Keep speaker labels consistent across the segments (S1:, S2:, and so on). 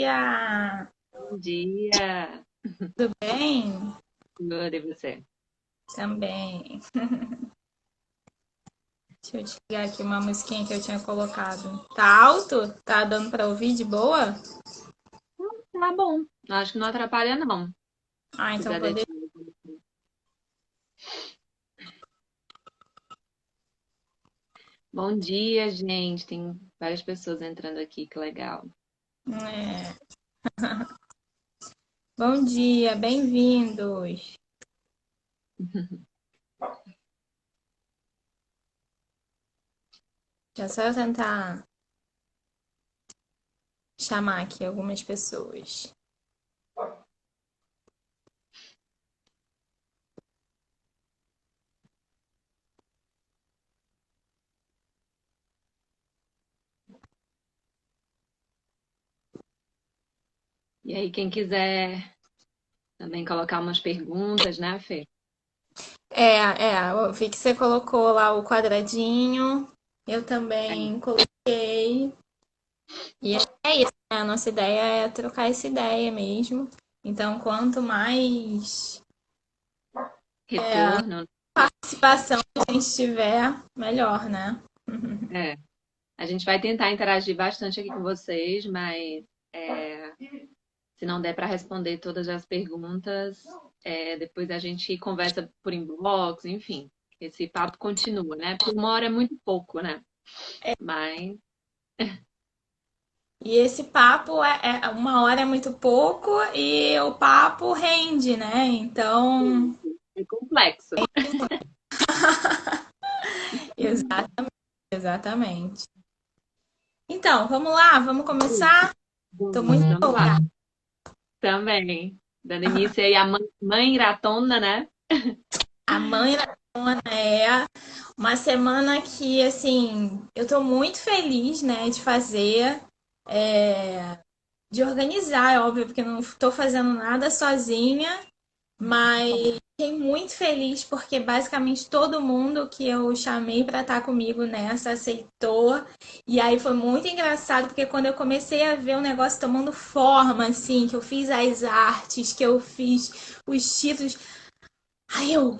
S1: dia!
S2: Bom dia!
S1: Tudo bem?
S2: Tudo e você?
S1: Também. Deixa eu te ligar aqui uma musiquinha que eu tinha colocado. Tá alto? Tá dando pra ouvir de boa?
S2: Tá bom. Acho que não atrapalha, não.
S1: Ah,
S2: Se
S1: então
S2: quiser
S1: poder.
S2: deixar. Bom dia, gente. Tem várias pessoas entrando aqui, que legal.
S1: É. Bom dia, bem-vindos. Deixa só eu tentar chamar aqui algumas pessoas.
S2: E aí, quem quiser também colocar umas perguntas, né, Fê?
S1: Eu vi que você colocou lá o quadradinho. Eu
S2: É,
S1: também coloquei. E é isso, né? A nossa ideia é trocar essa ideia mesmo. Então, quanto mais
S2: retorno.
S1: participação a gente tiver, melhor, né?
S2: É. A gente vai tentar interagir bastante aqui com vocês, mas é, se não der para responder todas as perguntas, depois a gente conversa por inbox, enfim. Esse papo continua, né? Porque 1 hora é muito pouco, né? Mas
S1: E esse papo uma hora é muito pouco e o papo rende, né? Então,
S2: é complexo.
S1: exatamente, exatamente. Então, vamos lá, vamos começar? Tô muito
S2: Vamos lá.
S1: empolgada.
S2: Também. Dando início aí a mãe Iratona, né?
S1: A mãe da Ana é uma semana que, assim, eu tô muito feliz, né, de fazer, de organizar, é óbvio, porque eu não tô fazendo nada sozinha, mas fiquei muito feliz porque basicamente todo mundo que eu chamei para estar comigo nessa aceitou. E aí foi muito engraçado porque quando eu comecei a ver o negócio tomando forma, assim, que eu fiz as artes, que eu fiz os títulos, aí eu,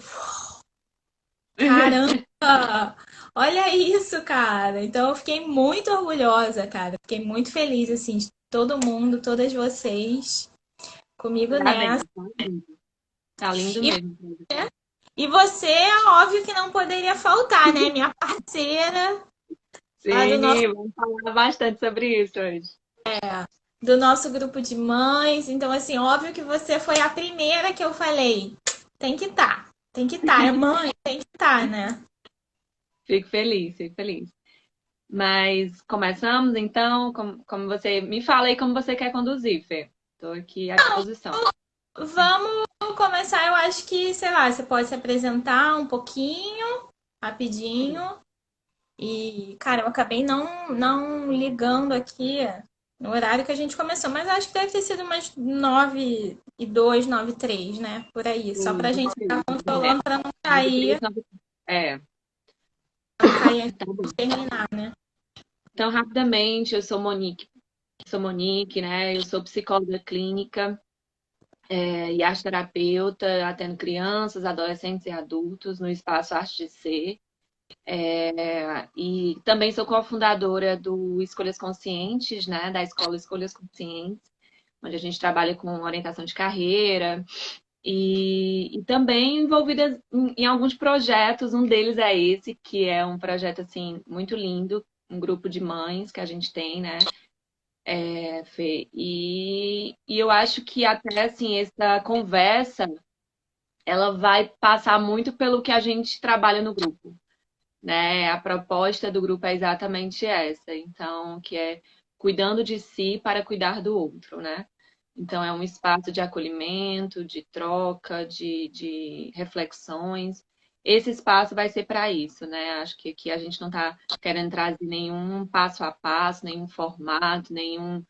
S1: caramba! Olha isso, cara. Então eu fiquei muito orgulhosa, cara. Fiquei muito feliz, assim, de todo mundo, todas vocês comigo nessa.
S2: Parabéns. Tá lindo. Tá lindo
S1: E
S2: mesmo.
S1: E você, é óbvio que não poderia faltar, né? Minha parceira lá
S2: Sim, vamos falar bastante sobre isso hoje.
S1: do nosso grupo de mães. Então, assim, óbvio que você foi a primeira que eu falei. Tem que estar, tem que estar. É mãe, tem que estar, né?
S2: Fico feliz, fico feliz. Mas começamos então, como você me fala aí como você quer conduzir, Fê. Estou aqui à disposição.
S1: Vamos começar. Eu acho que, sei lá, você pode se apresentar um pouquinho, rapidinho. E, cara, eu acabei não ligando aqui no horário que a gente começou, mas acho que deve ter sido umas 9:02, 9:03, né? Por aí. Só pra gente ficar
S2: É,
S1: controlando pra não
S2: 93,
S1: cair,
S2: 93. É,
S1: não cair antes
S2: tá bom.
S1: de terminar, né?
S2: Então, rapidamente, eu sou Monique, né? Eu sou psicóloga clínica, e arte terapeuta, atendo crianças, adolescentes e adultos no espaço Arte de Ser. E também sou cofundadora do Escolhas Conscientes, né? Da escola Escolhas Conscientes, onde a gente trabalha com orientação de carreira e também envolvida em alguns projetos. Um deles é esse, que é um projeto assim muito lindo, um grupo de mães que a gente tem, né? Fê? E eu acho que até assim, essa conversa ela vai passar muito pelo que a gente trabalha no grupo, né? A proposta do grupo é exatamente essa, então, que é cuidando de si para cuidar do outro, né? Então, é um espaço de acolhimento, de troca, de reflexões. Esse espaço vai ser para isso, né? Acho que aqui a gente não está querendo trazer nenhum passo a passo, nenhum formato, nenhum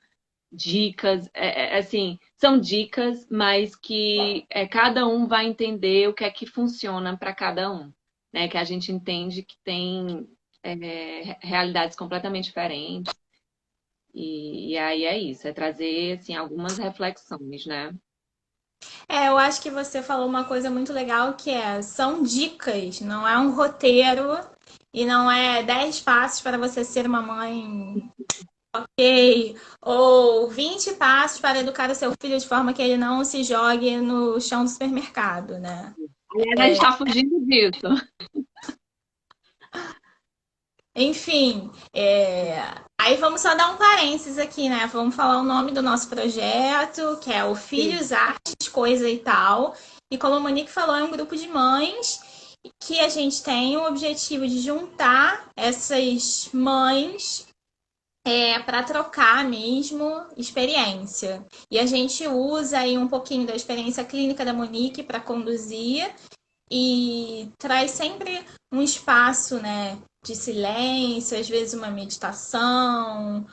S2: dicas, assim, são dicas, mas que cada um vai entender o que é que funciona para cada um, né? Que a gente entende que tem realidades completamente diferentes E aí é isso, é trazer assim, algumas reflexões, né?
S1: Eu acho que você falou uma coisa muito legal que são dicas, não é um roteiro e não é 10 passos para você ser uma mãe ok, ou 20 passos para educar o seu filho de forma que ele não se jogue no chão do supermercado, né?
S2: Aliás, a gente está fugindo disso.
S1: Enfim, aí vamos só dar um parênteses aqui, né? Vamos falar o nome do nosso projeto, que é o
S2: Sim.
S1: Filhos, Artes, Coisa e Tal. E como a Monique falou, é um grupo de mães que a gente tem o objetivo de juntar essas mães para trocar mesmo experiência. E a gente usa aí um pouquinho da experiência clínica da Monique para conduzir e traz sempre um espaço, né, de silêncio, às vezes uma meditação,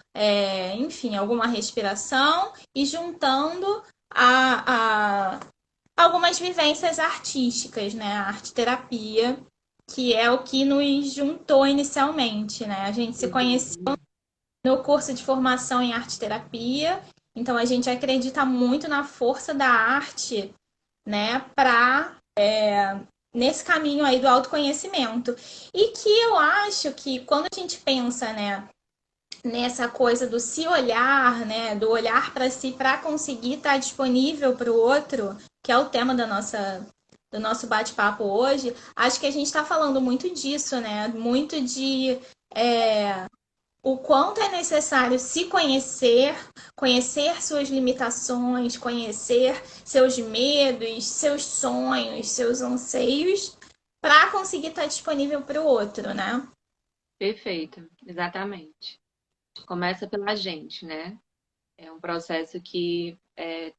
S1: enfim, alguma respiração e juntando a algumas vivências artísticas, né, a arte terapia, que é o que nos juntou inicialmente, né? A gente se conheceu no curso de formação em arte terapia, então a gente acredita muito na força da arte, né, para nesse caminho aí do autoconhecimento. E que eu acho que quando a gente pensa, né, nessa coisa do se olhar, né, do olhar para si para conseguir estar disponível para o outro, que é o tema do nosso bate-papo hoje, acho que a gente está falando muito disso, né? Muito de o quanto é necessário se conhecer, conhecer suas limitações, conhecer seus medos, seus sonhos, seus anseios, para conseguir estar disponível para o outro, né?
S2: Perfeito, exatamente. Começa pela gente, né? É um processo que é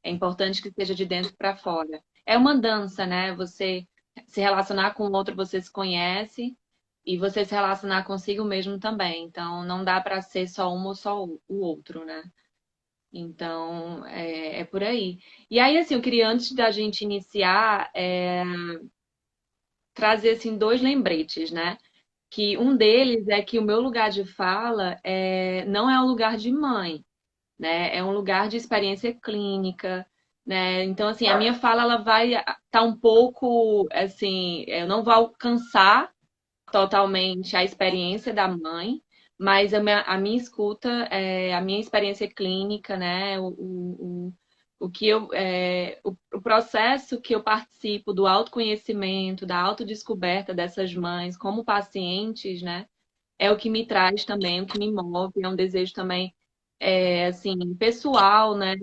S2: importante que seja de dentro para fora. É uma dança, né? Você se relacionar com o outro, você se conhece e você se relacionar consigo mesmo também. Então, não dá para ser só um ou só o outro, né? Então, é por aí. E aí, assim, eu queria, antes da gente iniciar, trazer, assim, dois lembretes, né? Que um deles é que o meu lugar de fala não é um lugar de mãe, né? É um lugar de experiência clínica, né? Então, assim, a minha fala ela vai estar um pouco, assim, eu não vou alcançar totalmente a experiência da mãe, mas a minha escuta, a minha experiência clínica, né? O que o processo que eu participo do autoconhecimento, da autodescoberta dessas mães como pacientes, né? É o que me traz também, o que me move, é um desejo também assim, pessoal, né,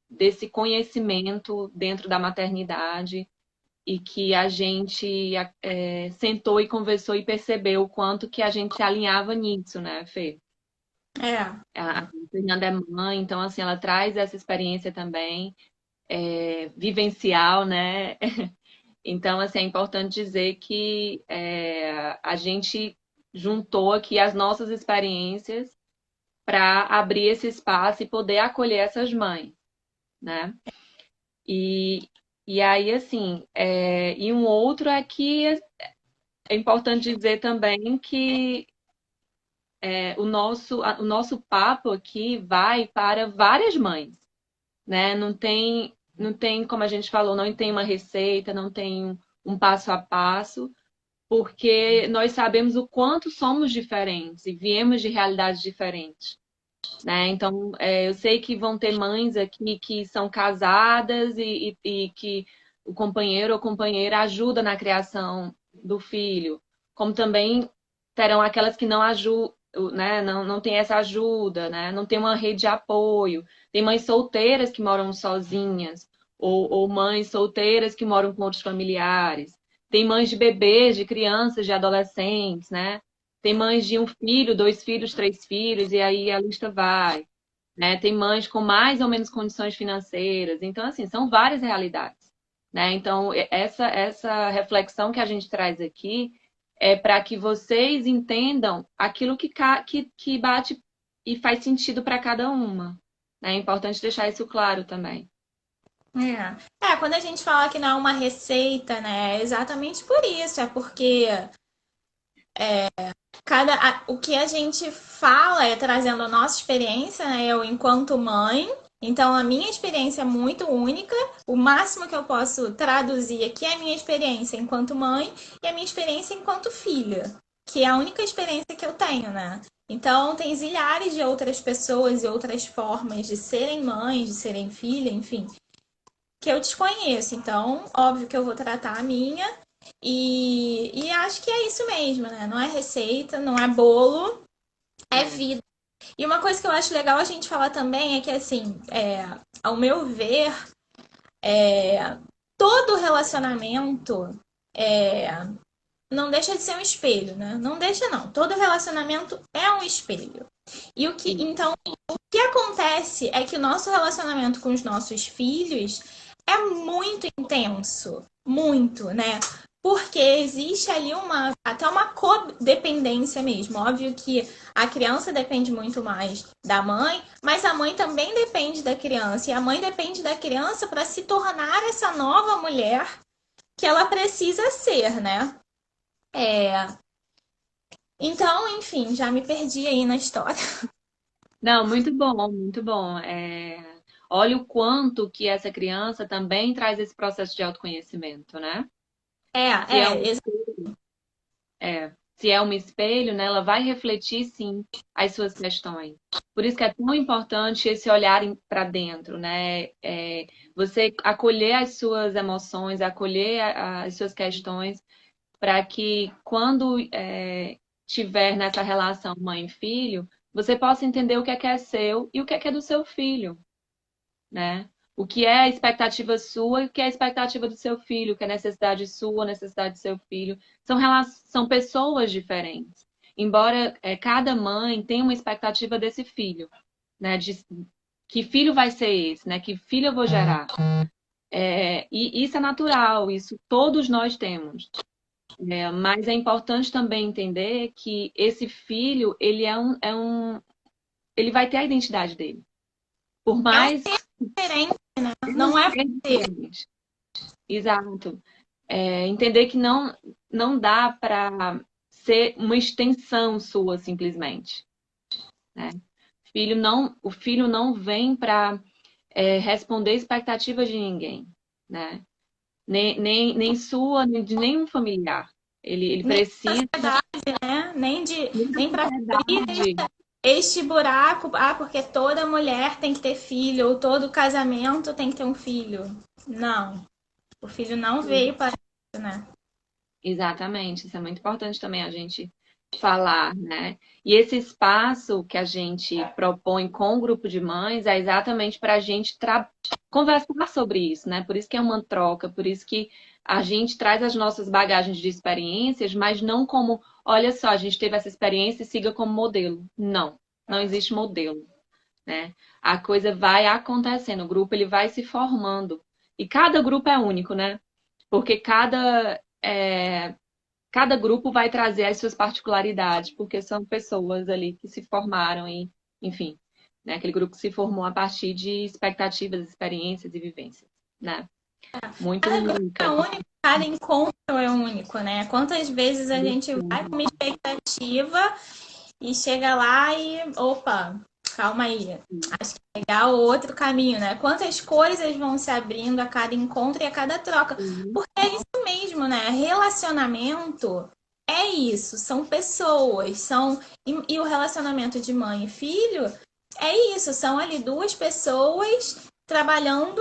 S2: desse conhecimento dentro da maternidade e que a gente sentou e conversou e percebeu o quanto que a gente se alinhava nisso, né, Fê?
S1: É,
S2: A Fernanda é mãe, então, assim, ela traz essa experiência também, vivencial, né? Então, assim, é importante dizer que a gente juntou aqui as nossas experiências para abrir esse espaço e poder acolher essas mães, né? E, e aí, assim, e um outro é que é importante dizer também que o nosso papo aqui vai para várias mães, né? Não tem, como a gente falou, não tem uma receita, não tem um passo a passo, porque nós sabemos o quanto somos diferentes e viemos de realidades diferentes. Né? Então, eu sei que vão ter mães aqui que são casadas e que o companheiro ou companheira ajuda na criação do filho, como também terão aquelas que não ajudam, né? Não tem essa ajuda, né? Não tem uma rede de apoio. Tem mães solteiras que moram sozinhas, ou mães solteiras que moram com outros familiares. Tem mães de bebês, de crianças, de adolescentes, né? Tem mães de um filho, dois filhos, três filhos, e aí a lista vai. Né? Tem mães com mais ou menos condições financeiras. Então, assim, são várias realidades. Né? Então, essa reflexão que a gente traz aqui é para que vocês entendam aquilo que bate e faz sentido para cada uma. Né? É importante deixar isso claro também.
S1: quando a gente fala que não é uma receita, né, é exatamente por isso, é porque O que a gente fala é trazendo a nossa experiência, né? Eu enquanto mãe. Então, a minha experiência é muito única. O máximo que eu posso traduzir aqui é a minha experiência enquanto mãe e a minha experiência enquanto filha, que é a única experiência que eu tenho, né? Então, tem zilhares de outras pessoas e outras formas de serem mães, de serem filha, enfim, que eu desconheço. Então, óbvio que eu vou tratar a minha. E acho que é isso mesmo, né? Não é receita, não é bolo, é vida. E uma coisa que eu acho legal a gente falar também é que, assim, ao meu ver, todo relacionamento não deixa de ser um espelho, né? Não deixa, não. Todo relacionamento é um espelho. Então, o que acontece é que o nosso relacionamento com os nossos filhos é muito intenso, muito, né? Porque existe ali até uma codependência mesmo. Óbvio que a criança depende muito mais da mãe, mas a mãe também depende da criança. E a mãe depende da criança para se tornar essa nova mulher que ela precisa ser, né? É... Então, enfim, já me perdi aí na história.
S2: Não, muito bom, muito bom. Olha o quanto que essa criança também traz esse processo de autoconhecimento, né?
S1: É,
S2: Se é um
S1: é,
S2: se é um espelho, né, ela vai refletir sim as suas questões. Por isso que é tão importante esse olhar para dentro, né? Você acolher as suas emoções, acolher as suas questões, para que quando tiver nessa relação mãe e filho, você possa entender o que é seu e o que é do seu filho, né? O que é a expectativa sua e o que é a expectativa do seu filho, o que é necessidade sua, necessidade do seu filho. São pessoas diferentes. Embora cada mãe tenha uma expectativa desse filho, né? De que filho vai ser esse, né? Que filho eu vou gerar. E isso é natural, isso todos nós temos. Mas é importante também entender que esse filho, ele vai ter a identidade dele. Por
S1: é um
S2: mais
S1: diferente, né? Não é você.
S2: diferente. Exato. Entender que não dá para ser uma extensão sua simplesmente, né? O filho não vem para responder expectativas de ninguém, né? Nem sua, nem de nenhum familiar. Ele
S1: Nem
S2: precisa
S1: sociedade, né?
S2: de
S1: Nem para
S2: sociedade.
S1: este buraco, porque toda mulher tem que ter filho, ou todo casamento tem que ter um filho. Não. O filho não veio para isso, né?
S2: Exatamente, isso é muito importante também a gente falar, né? E esse espaço que a gente propõe com o grupo de mães é exatamente para a gente conversar sobre isso, né? Por isso que é uma troca, por isso que a gente traz as nossas bagagens de experiências, mas não como, olha só, a gente teve essa experiência e siga como modelo. Não, não existe modelo, né? A coisa vai acontecendo, o grupo ele vai se formando. E cada grupo é único, né? Porque cada grupo vai trazer as suas particularidades, porque são pessoas ali que se formaram e, enfim, né? Aquele grupo que se formou a partir de expectativas, experiências e vivências, né? Muito
S1: Cada grupo é
S2: única.
S1: único, cada encontro é único, né? Quantas vezes a gente vai com uma expectativa e chega lá e, opa, calma aí. Acho que é legal outro caminho, né? Quantas coisas vão se abrindo a cada encontro e a cada troca. Porque é isso mesmo, né? Relacionamento é isso, são pessoas, e o relacionamento de mãe e filho é isso, são ali duas pessoas trabalhando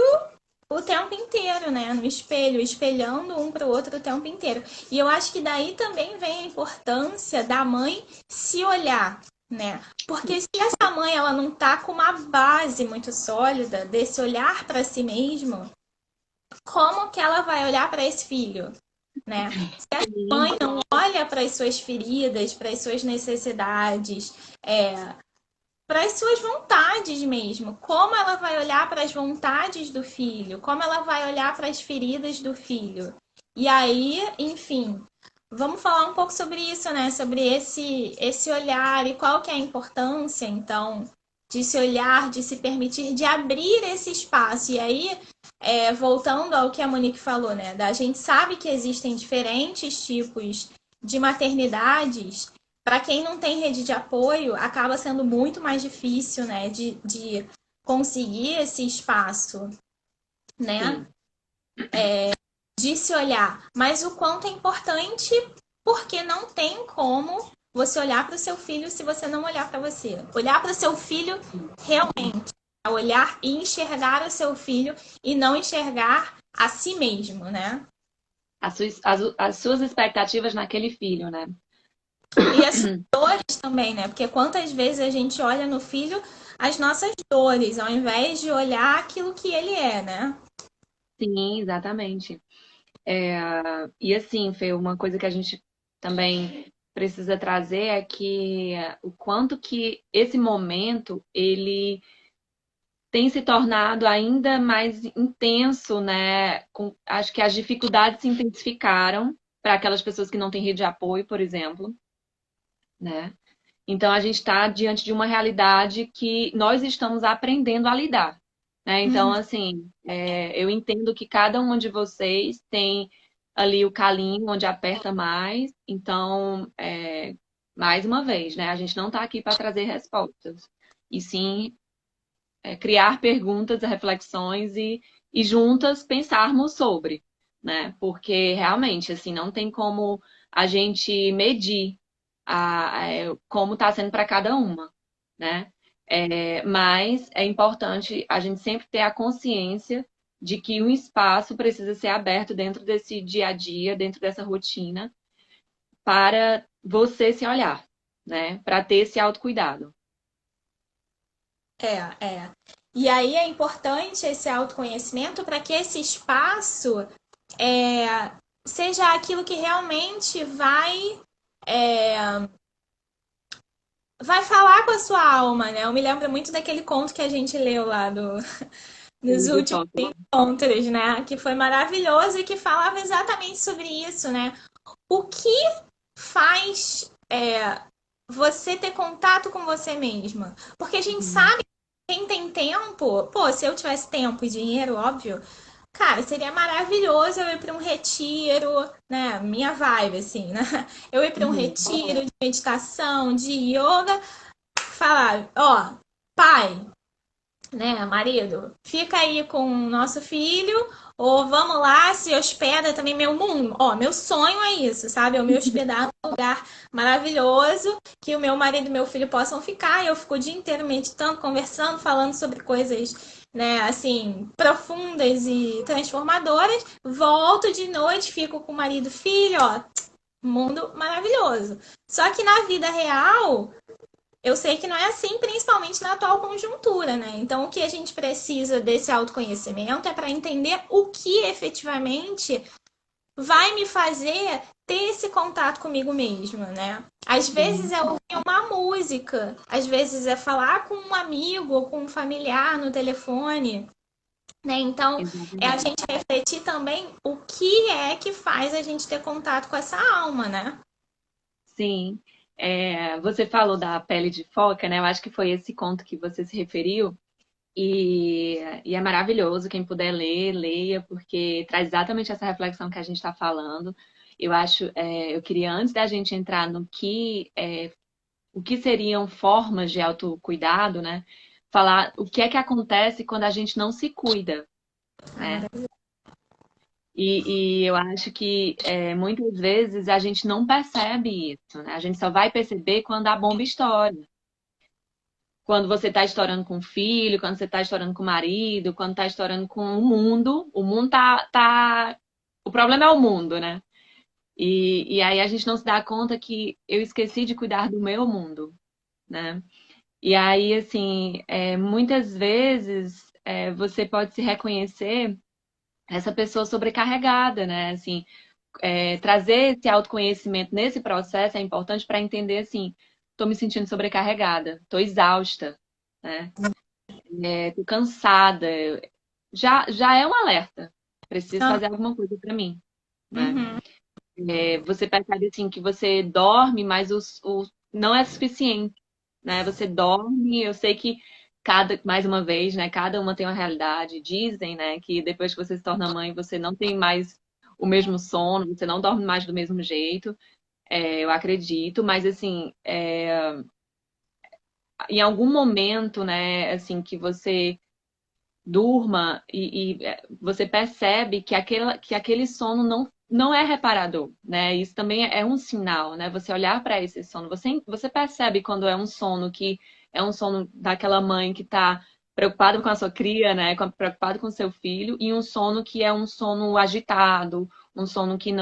S1: o tempo inteiro, né? No espelho, espelhando um para o outro o tempo inteiro. E eu acho que daí também vem a importância da mãe se olhar, né? Porque se essa mãe ela não tá com uma base muito sólida desse olhar para si mesmo, como que ela vai olhar para esse filho, né? Se a mãe não olha para as suas feridas, para as suas necessidades, para as suas vontades mesmo. Como ela vai olhar para as vontades do filho? Como ela vai olhar para as feridas do filho? E aí, enfim, vamos falar um pouco sobre isso, né? Sobre esse olhar e qual que é a importância, então, de se olhar, de se permitir, de abrir esse espaço. E aí, voltando ao que a Monique falou, né? A gente sabe que existem diferentes tipos de maternidades, para quem não tem rede de apoio, acaba sendo muito mais difícil, né, de conseguir esse espaço, né,
S2: Sim,
S1: de se olhar. Mas o quanto é importante, porque não tem como você olhar para o seu filho se você não olhar para você. Olhar para o seu filho realmente, olhar e enxergar o seu filho e não enxergar a si mesmo, né?
S2: as suas expectativas naquele filho, né?
S1: E as dores também, né? Porque quantas vezes a gente olha no filho as nossas dores, ao invés de olhar aquilo que ele é, né?
S2: Sim, exatamente. E assim, Fê, uma coisa que a gente também precisa trazer é que o quanto que esse momento ele tem se tornado ainda mais intenso, né? Acho que as dificuldades se intensificaram para aquelas pessoas que não têm rede de apoio, por exemplo, né? Então a gente está diante de uma realidade que nós estamos aprendendo a lidar, né? Então,
S1: Uhum.
S2: assim, eu entendo que cada uma de vocês tem ali o calinho onde aperta mais. Então, mais uma vez, né? A gente não está aqui para trazer respostas, e sim criar perguntas, reflexões e juntas pensarmos sobre, né? Porque realmente, assim, não tem como a gente medir como está sendo para cada uma, né? Mas é importante a gente sempre ter a consciência de que um espaço precisa ser aberto dentro desse dia a dia, dentro dessa rotina, para você se olhar, né? Para ter esse autocuidado.
S1: É, é. E aí é importante esse autoconhecimento para que esse espaço seja aquilo que realmente vai falar com a sua alma, né? Eu me lembro muito daquele conto que a gente leu lá nos
S2: Do
S1: últimos
S2: toque.
S1: encontros, né? Que foi maravilhoso e que falava exatamente sobre isso, né? O que faz você ter contato com você mesma? Porque a gente
S2: Uhum.
S1: sabe que quem tem tempo, pô, se eu tivesse tempo e dinheiro, óbvio, cara, seria maravilhoso eu ir para um retiro, né? Minha vibe, assim, né? Eu ir para um
S2: Uhum.
S1: retiro de meditação, de yoga, falar, ó, pai, né, marido, fica aí com o nosso filho, ou vamos lá, se hospeda também meu mundo. Ó, meu sonho é isso, sabe? Eu me hospedar num lugar maravilhoso, que o meu marido e meu filho possam ficar, e eu fico o dia inteiro meditando, conversando, falando sobre coisas, né, assim, profundas e transformadoras. Volto de noite, fico com o marido e filho, ó, mundo maravilhoso. Só que na vida real, eu sei que não é assim, principalmente na atual conjuntura, né? Então, o que a gente precisa desse autoconhecimento é para entender o que efetivamente vai me fazer ter esse contato comigo mesma, né? Às vezes
S2: Sim,
S1: é ouvir uma música, às vezes é falar com um amigo ou com um familiar no telefone, né? Então, é a
S2: exatamente.
S1: gente refletir também o que é que faz a gente ter contato com essa alma, né?
S2: Sim. Você falou da pele de foca, né? Eu acho que foi esse conto que você se referiu. E é maravilhoso. Quem puder ler, leia, porque traz exatamente essa reflexão que a gente está falando. Eu queria, antes da gente entrar no o que seriam formas de autocuidado, né? Falar o que é que acontece quando a gente não se cuida,
S1: Ah,
S2: né?
S1: maravilhoso.
S2: E eu acho que muitas vezes a gente não percebe isso, né? A gente só vai perceber quando a bomba estoura. Quando você está estourando com o filho, quando você está estourando com o marido, quando está estourando com o mundo tá. O problema é o mundo, né? E aí a gente não se dá conta que eu esqueci de cuidar do meu mundo, né? E aí, assim, muitas vezes você pode se reconhecer essa pessoa sobrecarregada, né? Assim, trazer esse autoconhecimento nesse processo é importante para entender assim, estou me sentindo sobrecarregada, estou exausta, né? Tô cansada. Já é um alerta. Preciso
S1: Ah,
S2: fazer alguma coisa para mim, né?
S1: uhum.
S2: Você percebe assim que você dorme, mas não é suficiente, né? Você dorme, eu sei que mais uma vez, né? Cada uma tem uma realidade. Dizem, né, que depois que você se torna mãe, você não tem mais o mesmo sono, você não dorme mais do mesmo jeito. eu acredito, mas assim, em algum momento, né, assim, que você durma e você percebe que aquele sono não é reparador, né? Isso também é um sinal, né? Você olhar para esse sono, você percebe quando é um sono que é um sono daquela mãe que está preocupada com a sua cria, né? Preocupada com o seu filho, e um sono que é um sono agitado, um sono que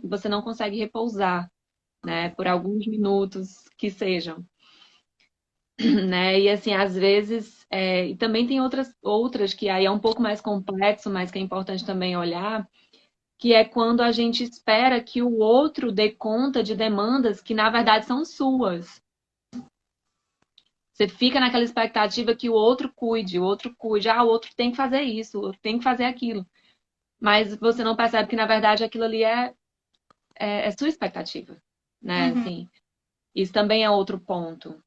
S2: você não consegue repousar, né? Por alguns minutos que sejam. Né? E assim, às vezes, e também tem outras que aí é um pouco mais complexo, mas que é importante também olhar, que é quando a gente espera que o outro dê conta de demandas que na verdade são suas. Você fica naquela expectativa que o outro cuide, o outro tem que fazer isso, o outro tem que fazer aquilo. Mas você não percebe que na verdade aquilo ali é sua expectativa, né?
S1: Uhum.
S2: Assim, isso também é outro ponto.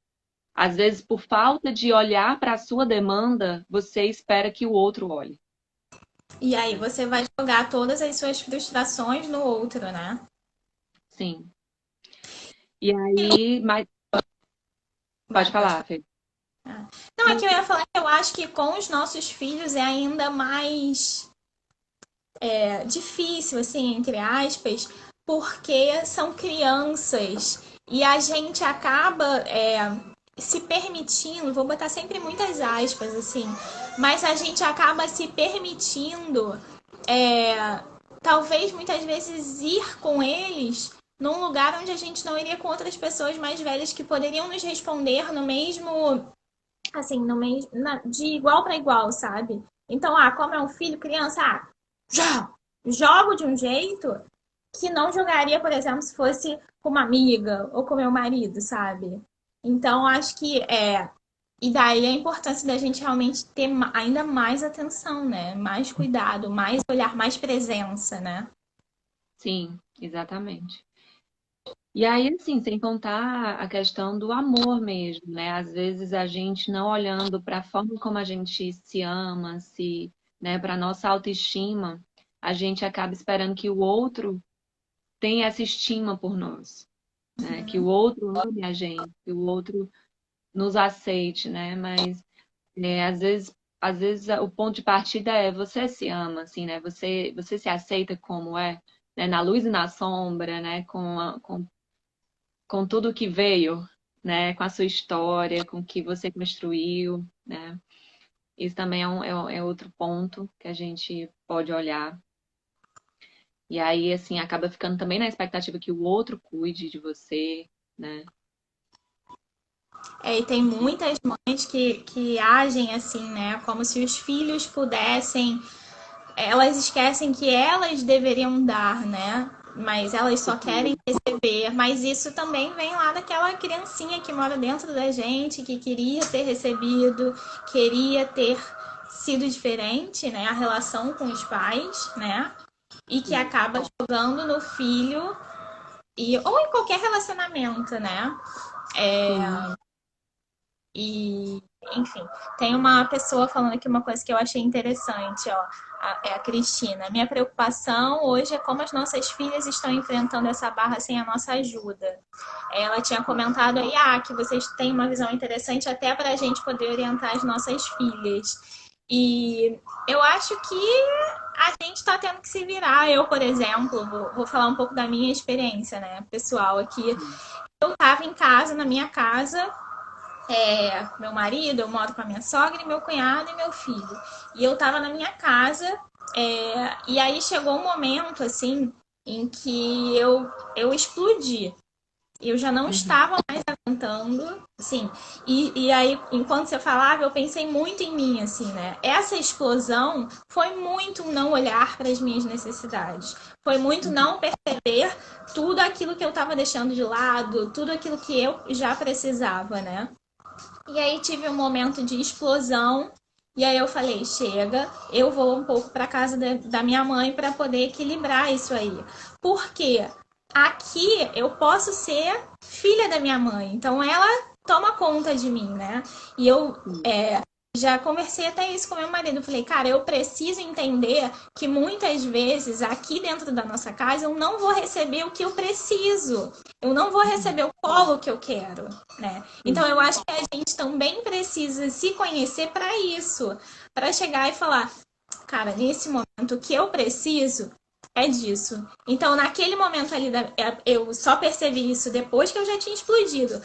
S2: Às vezes, por falta de olhar para a sua demanda, você espera que o outro olhe.
S1: E aí você vai jogar todas as suas frustrações no outro, né?
S2: Sim. E aí, mas pode
S1: Pode
S2: falar,
S1: falar.
S2: Fê.
S1: Não, é
S2: Não,
S1: que eu ia falar que eu acho que com os nossos filhos é ainda mais difícil, assim, entre aspas, porque são crianças e a gente acaba se permitindo, vou botar sempre muitas aspas, assim, mas a gente acaba se permitindo, talvez muitas vezes, ir com eles num lugar onde a gente não iria com outras pessoas mais velhas que poderiam nos responder no mesmo, assim, no mesmo, de igual para igual, sabe? Então, como é um filho, criança, já jogo de um jeito que não jogaria, por exemplo, se fosse com uma amiga ou com meu marido, sabe? Então, acho que e daí a importância da gente realmente ter ainda mais atenção, né? Mais cuidado, mais olhar, mais presença, né?
S2: sim, exatamente. E aí, assim, sem contar a questão do amor mesmo, né? Às vezes a gente não olhando para a forma como a gente se ama, né, para nossa autoestima, a gente acaba esperando que o outro tenha essa estima por nós, né? Que o outro ame a gente, que o outro nos aceite, né? Mas às vezes o ponto de partida é você se ama, assim, né? Você se aceita como é, né? Na luz e na sombra, né? Com tudo que veio, né? Com a sua história, com o que você construiu, né? Isso também é outro ponto que a gente pode olhar. E aí, assim, acaba ficando também na expectativa que o outro cuide de você, né?
S1: E tem muitas mães que agem assim, né? Como se os filhos pudessem. Elas esquecem que elas deveriam dar, né? Mas elas só querem receber. Mas isso também vem lá daquela criancinha que mora dentro da gente, que queria ter recebido, queria ter sido diferente, né? A relação com os pais, né? E que
S2: Sim.
S1: acaba jogando no filho ou em qualquer relacionamento, né?
S2: Sim.
S1: E, enfim, tem uma pessoa falando aqui uma coisa que eu achei interessante, ó. É a Cristina. Minha preocupação hoje é como as nossas filhas estão enfrentando essa barra sem a nossa ajuda. Ela tinha comentado aí, que vocês têm uma visão interessante até para a gente poder orientar as nossas filhas. E eu acho que a gente está tendo que se virar. Eu, por exemplo, vou falar um pouco da minha experiência, né, pessoal, aqui. Eu estava em casa, na minha casa, meu marido, eu moro com a minha sogra e meu cunhado e meu filho. E eu tava na minha casa, e aí chegou um momento, assim, em que eu explodi. Eu já não
S2: Uhum.
S1: estava mais aguentando, assim. E aí, enquanto você falava, eu pensei muito em mim, assim, né? Essa explosão foi muito não olhar para as minhas necessidades. Foi muito
S2: Uhum.
S1: não perceber tudo aquilo que eu estava deixando de lado, tudo aquilo que eu já precisava, né? E aí tive um momento de explosão. E aí eu falei, chega, eu vou um pouco para casa da minha mãe para poder equilibrar isso aí. Porque aqui eu posso ser filha da minha mãe, então ela toma conta de mim, né? E eu
S2: Sim.
S1: já conversei até isso com meu marido. Falei, cara, eu preciso entender que muitas vezes aqui dentro da nossa casa eu não vou receber o que eu preciso. Eu não vou receber o colo que eu quero, né? Então
S2: Sim.
S1: eu acho que a gente também precisa se conhecer para isso, para chegar e falar, cara, nesse momento o que eu preciso é disso. Então, naquele momento ali, eu só percebi isso depois que eu já tinha explodido.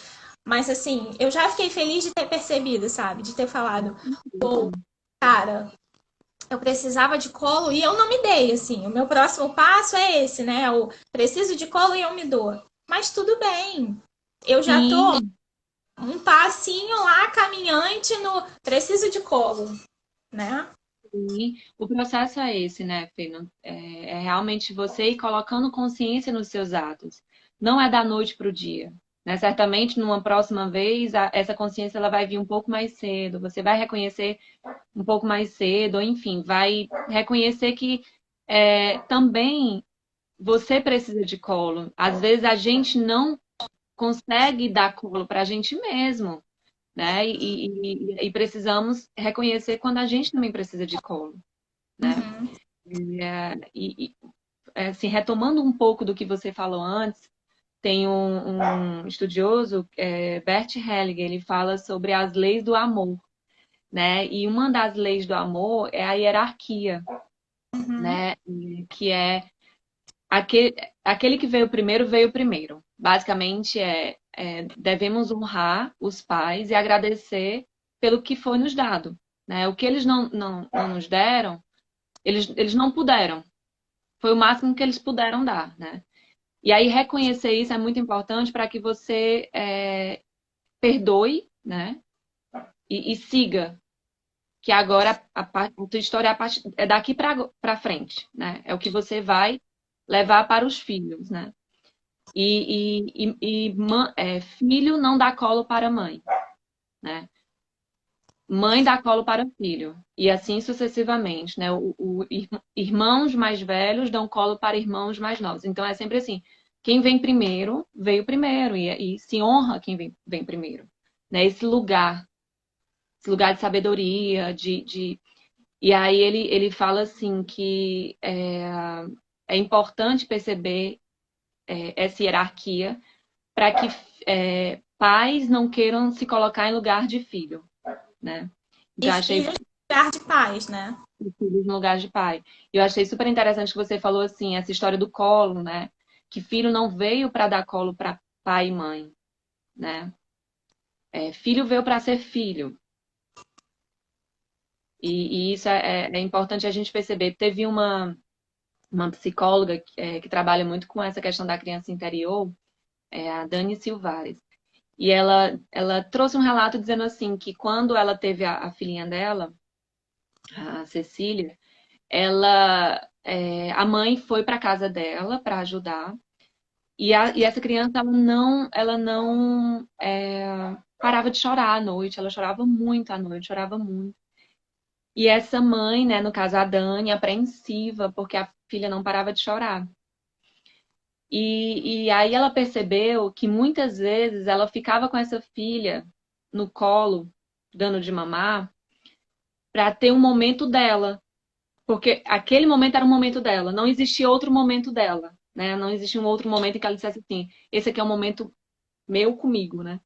S1: Mas assim, eu já fiquei feliz de ter percebido, sabe? De ter falado, pô, cara, eu precisava de colo e eu não me dei, assim. O meu próximo passo é esse, né? Eu preciso de colo e eu me dou. Mas tudo bem. Eu já tô
S2: Sim,
S1: um passinho lá caminhante no preciso de colo, né?
S2: sim. O processo é esse, né, Fê? É realmente você ir colocando consciência nos seus atos. Não é da noite para o dia. Né? Certamente, numa próxima vez, essa consciência ela vai vir um pouco mais cedo. Você vai reconhecer um pouco mais cedo, ou enfim, vai reconhecer que também você precisa de colo. Às vezes a gente não consegue dar colo para a gente mesmo, né? E precisamos reconhecer quando a gente também precisa de colo, né?
S1: Uhum,
S2: Assim, retomando um pouco do que você falou antes, tem um estudioso, Bert Hellinger, ele fala sobre as leis do amor, né? E uma das leis do amor é a hierarquia,
S1: uhum.
S2: né? Que é aquele, aquele que veio primeiro. Basicamente devemos honrar os pais e agradecer pelo que foi nos dado, né? O que eles não nos deram, eles não puderam. Foi o máximo que eles puderam dar, né? E aí reconhecer isso é muito importante para que você perdoe, né? E siga, que agora a tua história é daqui para frente, né? É o que você vai levar para os filhos, né? Filho não dá colo para mãe, né? Mãe dá colo para filho. E assim sucessivamente, né? Irmãos mais velhos dão colo para irmãos mais novos. Então é sempre assim. Quem vem primeiro, veio primeiro. E se honra quem vem primeiro. Né? Esse lugar de sabedoria, E aí ele fala assim que é importante perceber essa hierarquia para que pais não queiram se colocar em lugar de filho, né?
S1: E
S2: Então, achei
S1: filhos de lugar de paz, né?
S2: filhos no lugar de pai. Eu achei super interessante que você falou assim, essa história do colo, né? Que filho não veio para dar colo para pai e mãe, né? Filho veio para ser filho. E isso é importante a gente perceber. Teve uma psicóloga que trabalha muito com essa questão da criança interior, a Dani Silvares. E ela trouxe um relato dizendo assim que quando ela teve a filhinha dela, a Cecília, a mãe foi para casa dela para ajudar e essa criança ela não parava de chorar à noite, ela chorava muito à noite, chorava muito. E essa mãe, né, no caso a Dani, apreensiva porque a filha não parava de chorar. E aí ela percebeu que muitas vezes ela ficava com essa filha no colo, dando de mamar, para ter um momento dela. Porque aquele momento era um momento dela, não existia outro momento dela, né? Não existia um outro momento em que ela dissesse assim, esse aqui é o momento meu comigo, né?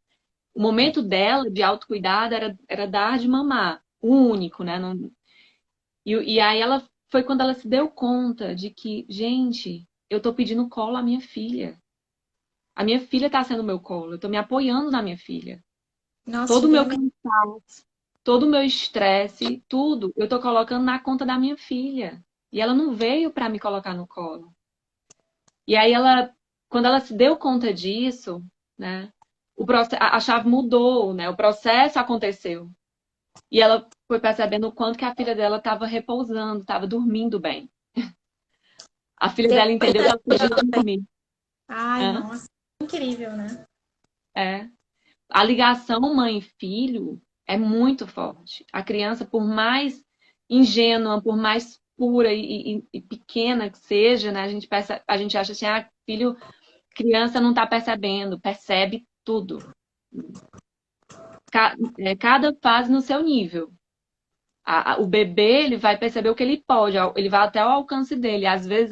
S2: O momento dela de autocuidado era dar de mamar, o único, né? E aí ela foi quando ela se deu conta de que, gente, eu tô pedindo colo à minha filha. A minha filha tá sendo meu colo, eu tô me apoiando na minha filha.
S1: Nossa,
S2: Todo o
S1: super
S2: meu
S1: bem.
S2: cansaço, todo o meu estresse, tudo, eu tô colocando na conta da minha filha. E ela não veio para me colocar no colo. E aí quando ela se deu conta disso, né, a chave mudou, né, o processo aconteceu. E ela foi percebendo o quanto que a filha dela estava repousando, estava dormindo bem. A filha dela
S1: Depois
S2: entendeu que ela podia
S1: da...
S2: dormir.
S1: Ai,
S2: Hã?
S1: nossa, incrível, né?
S2: É. A ligação mãe-filho é muito forte. A criança, por mais ingênua, por mais pura e pequena que seja, né, a gente acha assim, filho, criança não está percebendo, percebe tudo. Cada fase no seu nível. O bebê, ele vai perceber o que ele pode, ele vai até o alcance dele. Às vezes,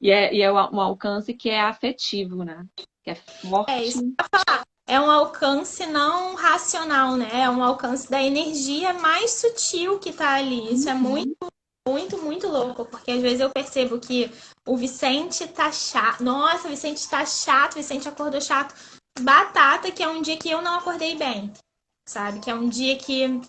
S2: e é um alcance que é afetivo, né? Que é
S1: É
S2: forte.
S1: isso. É um alcance não racional, né? É um alcance da energia mais sutil que tá ali. Isso é muito,
S2: Uhum.
S1: muito, muito louco, porque às vezes eu percebo que o Vicente tá chato. Nossa, o Vicente tá chato, o Vicente acordou chato. Batata, que é um dia que eu não acordei bem, sabe? Que é um dia que,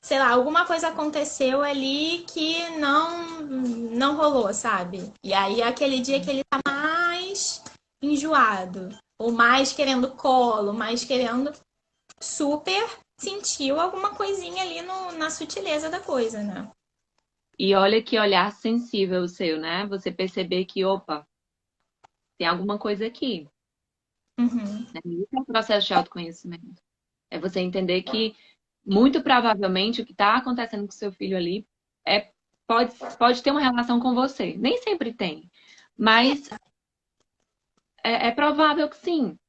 S1: sei lá, alguma coisa aconteceu ali que não rolou, sabe? E aí é aquele dia que ele tá mais enjoado, ou mais querendo colo, mais querendo super sentiu alguma coisinha ali na sutileza da coisa, né?
S2: E olha que olhar sensível o seu, né? Você perceber que, opa, tem alguma coisa aqui.
S1: Uhum.
S2: Né? Isso é um processo de autoconhecimento. É você entender que, muito provavelmente, o que está acontecendo com seu filho ali é, pode ter uma relação com você. Nem sempre tem, mas é provável que sim.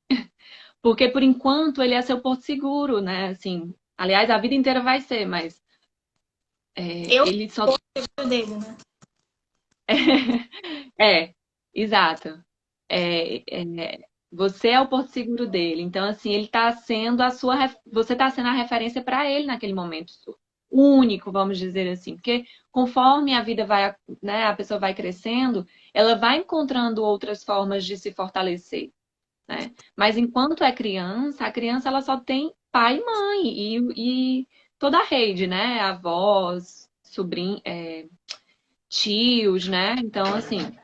S2: Porque, por enquanto, ele é seu porto seguro, né? Assim, aliás, a vida inteira vai ser, mas
S1: Eu
S2: ele só.
S1: sou dele, né?
S2: É, exato. Você é o porto seguro dele. Então, assim, ele está sendo você está sendo a referência para ele naquele momento. Único, vamos dizer assim. Porque conforme a vida vai, né, a pessoa vai crescendo, ela vai encontrando outras formas de se fortalecer, né? Mas enquanto é criança, a criança ela só tem pai e mãe e toda a rede, né? Avós, sobrinhos, tios, né? Então, assim,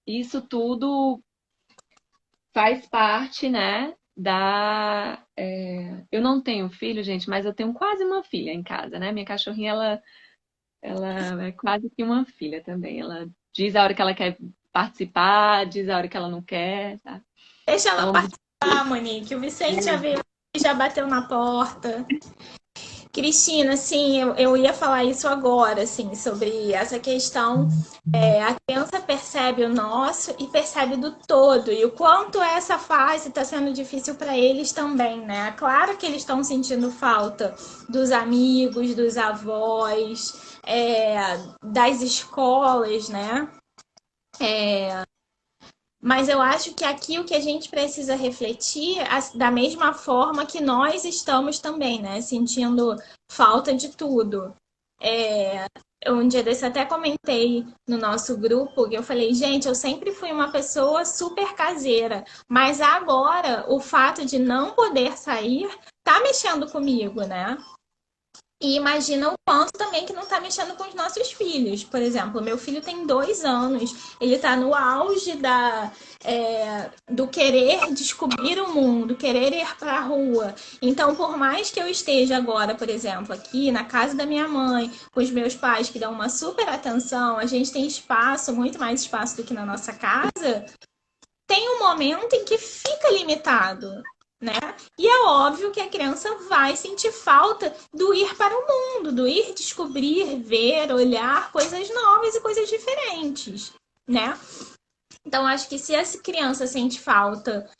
S2: isso tudo faz parte, né? Eu não tenho filho, gente, mas eu tenho quase uma filha em casa, né? Minha cachorrinha, ela é quase que uma filha também. Ela diz a hora que ela quer participar, diz a hora que ela não quer, tá?
S1: Deixa ela
S2: Então,
S1: participar, Monique. O Vicente já veio, já bateu na porta. Cristina, assim, eu ia falar isso agora, assim, sobre essa questão. A criança percebe o nosso e percebe do todo, e o quanto essa fase está sendo difícil para eles também, né? Claro que eles estão sentindo falta dos amigos, dos avós, das escolas, né? Mas eu acho que aqui o que a gente precisa refletir, da mesma forma que nós estamos também, né? Sentindo falta de tudo. Um dia desse até comentei no nosso grupo que eu falei, gente, eu sempre fui uma pessoa super caseira, mas agora o fato de não poder sair tá mexendo comigo, né? E imagina o quanto também que não está mexendo com os nossos filhos. Por exemplo, meu filho tem 2 anos, ele está no auge do querer descobrir o mundo, querer ir para a rua. Então, por mais que eu esteja agora, por exemplo, aqui na casa da minha mãe, com os meus pais que dão uma super atenção, a gente tem espaço, muito mais espaço do que na nossa casa, tem um momento em que fica limitado, né? E é óbvio que a criança vai sentir falta do ir para o mundo, do ir descobrir, ver, olhar coisas novas e coisas diferentes, né? Então, acho que se essa criança sente falta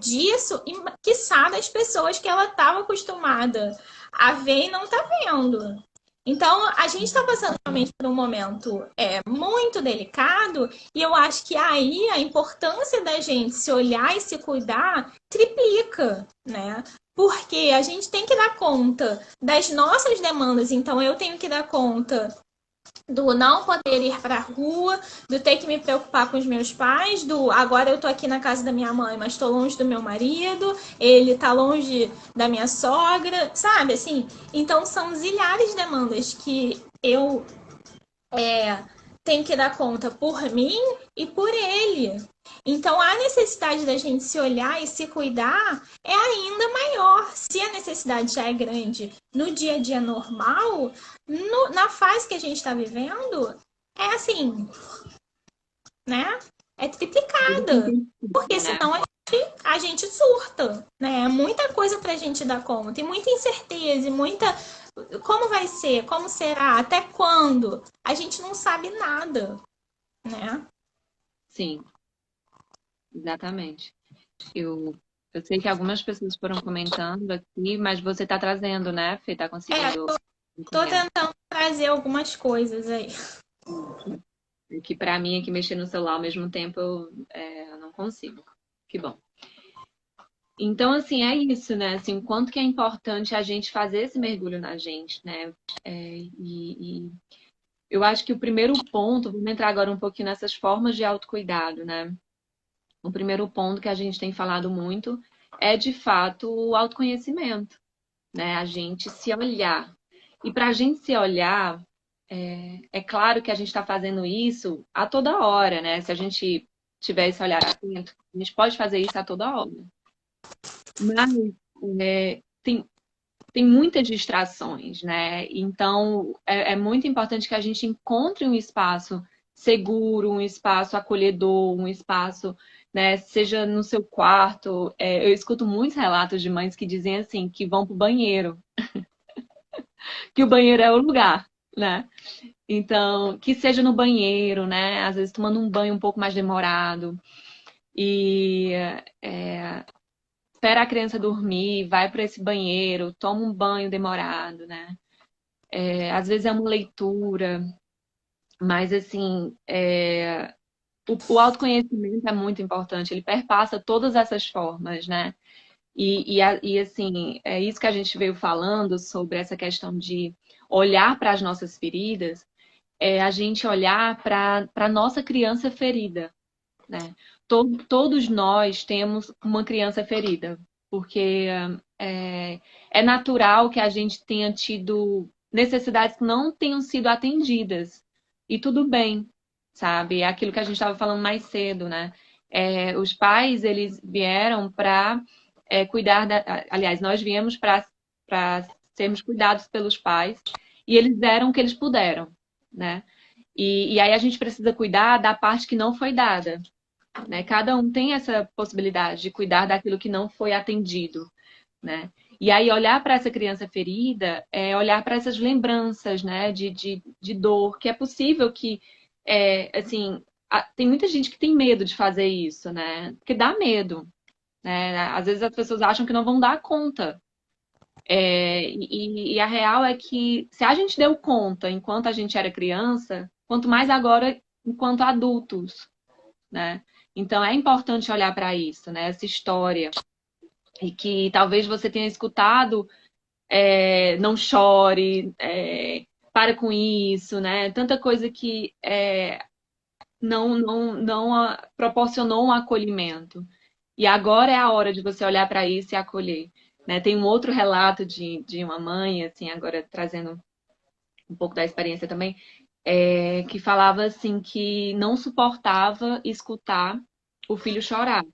S1: disso, e quiçá das pessoas que ela estava acostumada a ver e não está vendo. Então, a gente está passando realmente por um momento muito delicado, e eu acho que aí a importância da gente se olhar e se cuidar triplica, né? Porque a gente tem que dar conta das nossas demandas, então eu tenho que dar conta do não poder ir para a rua, do ter que me preocupar com os meus pais, do agora eu tô aqui na casa da minha mãe, mas tô longe do meu marido, ele tá longe da minha sogra, sabe assim? Então são zilhares de demandas que eu tenho que dar conta por mim e por ele. Então a necessidade da gente se olhar e se cuidar é ainda maior. Se a necessidade já é grande no dia a dia normal, na fase que a gente está vivendo, é assim, né? É
S2: tudo
S1: triplicada. Porque
S2: intensifica, né?
S1: senão a gente surta, né? É muita coisa pra gente dar conta, e muita incerteza, e muita. Como vai ser? Como será? Até quando? A gente não sabe nada, né?
S2: Sim, exatamente. Eu Eu sei que algumas pessoas foram comentando aqui, mas você está trazendo, né, Fê? Está
S1: É,
S2: conseguindo
S1: tô
S2: entender.
S1: tentando trazer algumas coisas aí.
S2: Que para mim, aqui mexer no celular ao mesmo tempo, eu não consigo. Que bom. Então, assim, é isso, né? Assim, o quanto que é importante a gente fazer esse mergulho na gente, né? E eu acho que o primeiro ponto, vamos entrar agora um pouquinho nessas formas de autocuidado, né? O primeiro ponto que a gente tem falado muito é, de fato, o autoconhecimento, né? A gente se olhar. E para a gente se olhar, é claro que a gente está fazendo isso a toda hora, né? Se a gente tiver esse olhar atento, a gente pode fazer isso a toda hora. Mas tem muitas distrações, né? Então, é muito importante que a gente encontre um espaço seguro, um espaço acolhedor, um espaço, né, seja no seu quarto. Eu escuto muitos relatos de mães que dizem assim, que vão pro banheiro, que o banheiro é o lugar, né? Então, que seja no banheiro, né? Às vezes tomando um banho um pouco mais demorado. E espera a criança dormir, vai para esse banheiro, toma um banho demorado, né? Às vezes é uma leitura, mas assim, o autoconhecimento é muito importante, ele perpassa todas essas formas, né? E assim, é isso que a gente veio falando sobre essa questão de olhar para as nossas feridas, a gente olhar para a nossa criança ferida, né? Todos nós temos uma criança ferida, porque é natural que a gente tenha tido necessidades que não tenham sido atendidas. E tudo bem, sabe? É aquilo que a gente estava falando mais cedo, né? Os pais, eles vieram para cuidar Aliás, nós viemos para sermos cuidados pelos pais e eles deram o que eles puderam, né? E aí a gente precisa cuidar da parte que não foi dada, né? Cada um tem essa possibilidade de cuidar daquilo que não foi atendido, né? E aí olhar para essa criança ferida é olhar para essas lembranças, né? De dor, que é possível que, assim, tem muita gente que tem medo de fazer isso, né? Porque dá medo, né? Às vezes as pessoas acham que não vão dar conta. E a real é que se a gente deu conta enquanto a gente era criança, quanto mais agora enquanto adultos, né? Então é importante olhar para isso, né? Essa história. E que talvez você tenha escutado, não chore, para com isso, né? Tanta coisa que não proporcionou um acolhimento. E agora é a hora de você olhar para isso e acolher. Né? Tem um outro relato de uma mãe, assim, agora trazendo um pouco da experiência também, que falava assim que não suportava escutar o filho chorar,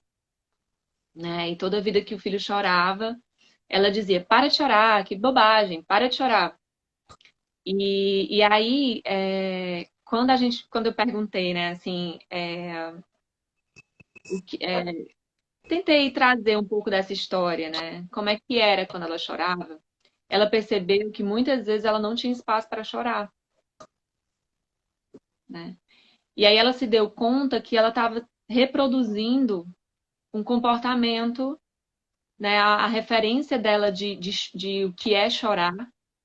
S2: né? E toda vida que o filho chorava, ela dizia: para de chorar, que bobagem, para de chorar. E aí, quando eu perguntei, né, assim, tentei trazer um pouco dessa história, né? Como é que era quando ela chorava? Ela percebeu que muitas vezes ela não tinha espaço para chorar, né? E aí ela se deu conta que ela estava reproduzindo um comportamento, né? A referência dela de o que é chorar,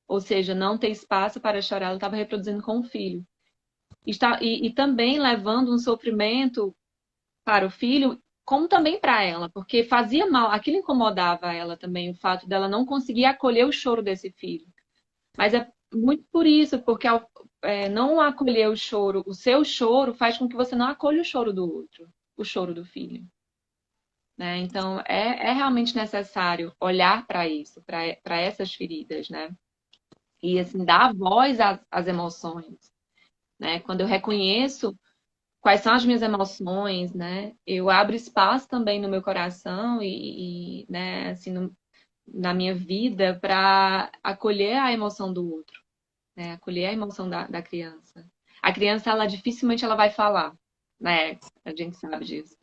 S2: ou seja, não ter espaço para chorar, ela estava reproduzindo com o filho. E também levando um sofrimento para o filho, como também para ela, porque fazia mal, aquilo incomodava ela também, o fato dela não conseguir acolher o choro desse filho. Mas é muito por isso, porque ao não acolher o choro, o seu choro faz com que você não acolha o choro do outro, o choro do filho. Né? Então, é realmente necessário olhar para isso, para essas feridas, né? E, assim, dar voz às emoções, né? Quando eu reconheço quais são as minhas emoções, né? Eu abro espaço também no meu coração né, assim, na minha vida para acolher a emoção do outro, né? Acolher a emoção da criança. A criança, ela dificilmente ela vai falar, né? A gente sabe disso.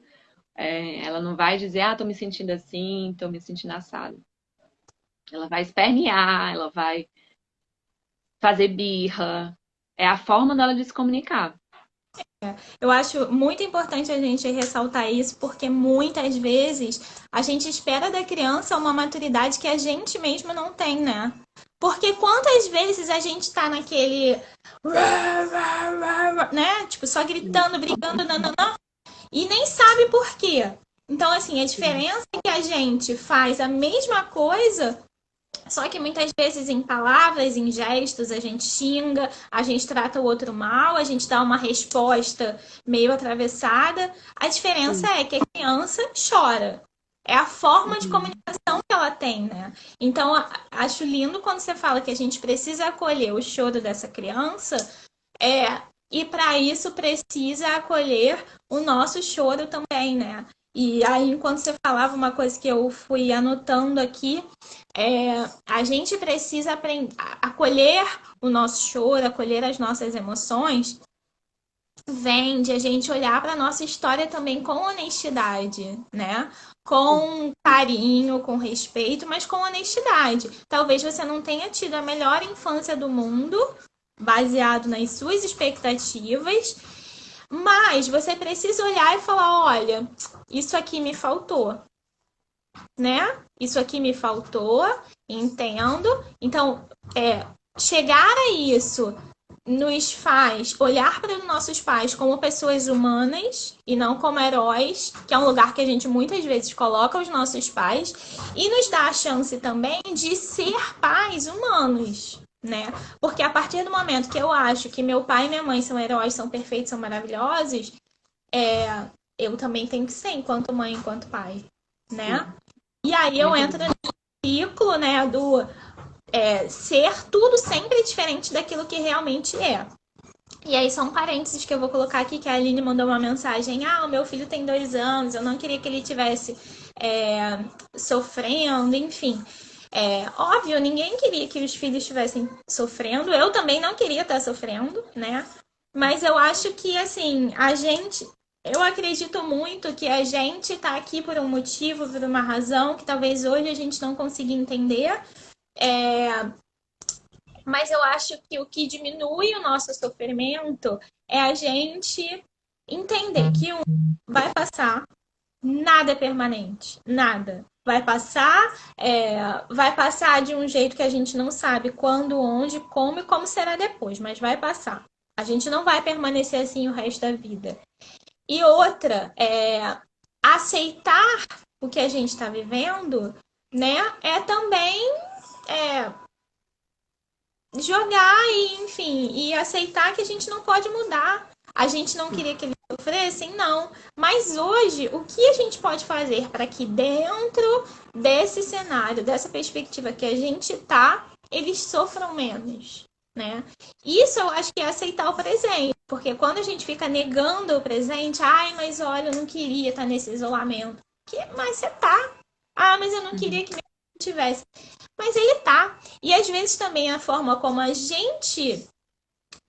S2: Ela não vai dizer, tô me sentindo assim, tô me sentindo assado. Ela vai espernear, ela vai fazer birra. É a forma dela de se comunicar.
S1: Eu acho muito importante a gente ressaltar isso, porque muitas vezes a gente espera da criança uma maturidade que a gente mesmo não tem, né? Porque quantas vezes a gente tá naquele, né? Tipo, só gritando, brigando, nananã, e nem sabe por quê. Então, assim, a diferença é que a gente faz a mesma coisa, só que muitas vezes em palavras, em gestos, a gente xinga, a gente trata o outro mal, a gente dá uma resposta meio atravessada. A diferença
S2: Sim.
S1: é que a criança chora. É a forma de
S2: Uhum.
S1: comunicação que ela tem, né? Então, acho lindo quando você fala que a gente precisa acolher o choro dessa criança, é, e para isso precisa acolher o nosso choro também, né? E aí, enquanto você falava, uma coisa que eu fui anotando aqui, a gente precisa aprender, acolher o nosso choro, acolher as nossas emoções, vem de a gente olhar para a nossa história também com honestidade, né? Com carinho, com respeito, mas com honestidade. Talvez você não tenha tido a melhor infância do mundo, baseado nas suas expectativas, mas você precisa olhar e falar: olha, isso aqui me faltou, né? Isso aqui me faltou, entendo. Então, chegar a isso nos faz olhar para os nossos pais como pessoas humanas e não como heróis, que é um lugar que a gente muitas vezes coloca os nossos pais, e nos dá a chance também de ser pais humanos, né? Porque a partir do momento que eu acho que meu pai e minha mãe são heróis, são perfeitos, são maravilhosos, eu também tenho que ser enquanto mãe, enquanto pai, né?
S2: Sim.
S1: E aí eu
S2: Muito
S1: entro
S2: bom.
S1: no ciclo, né, do ser tudo sempre diferente daquilo que realmente é. E aí, só um parênteses que eu vou colocar aqui, que a Aline mandou uma mensagem. Ah, o meu filho tem 2 anos, eu não queria que ele tivesse sofrendo, enfim. Óbvio, ninguém queria que os filhos estivessem sofrendo. Eu também não queria estar sofrendo, né? Mas eu acho que, assim, a gente. Eu acredito muito que a gente tá aqui por um motivo, por uma razão, que talvez hoje a gente não consiga entender. É, mas eu acho que o que diminui o nosso sofrimento é a gente entender que vai passar, nada é permanente, nada. Vai passar de um jeito que a gente não sabe quando, onde, como e como será depois, mas vai passar. A gente não vai permanecer assim o resto da vida. E outra, aceitar o que a gente está vivendo, né? É também é, jogar e, enfim, e aceitar que a gente não pode mudar. A gente não queria que eles sofressem, não. Mas hoje, o que a gente pode fazer para que dentro desse cenário, dessa perspectiva que a gente tá, eles sofram menos, né? Isso eu acho que é aceitar o presente, porque quando a gente fica negando o presente, ai, mas olha, eu não queria estar nesse isolamento. Mas você tá. Ah, mas eu não queria
S2: Uhum.
S1: que meu filho tivesse. Mas ele tá. E às vezes também a forma como a gente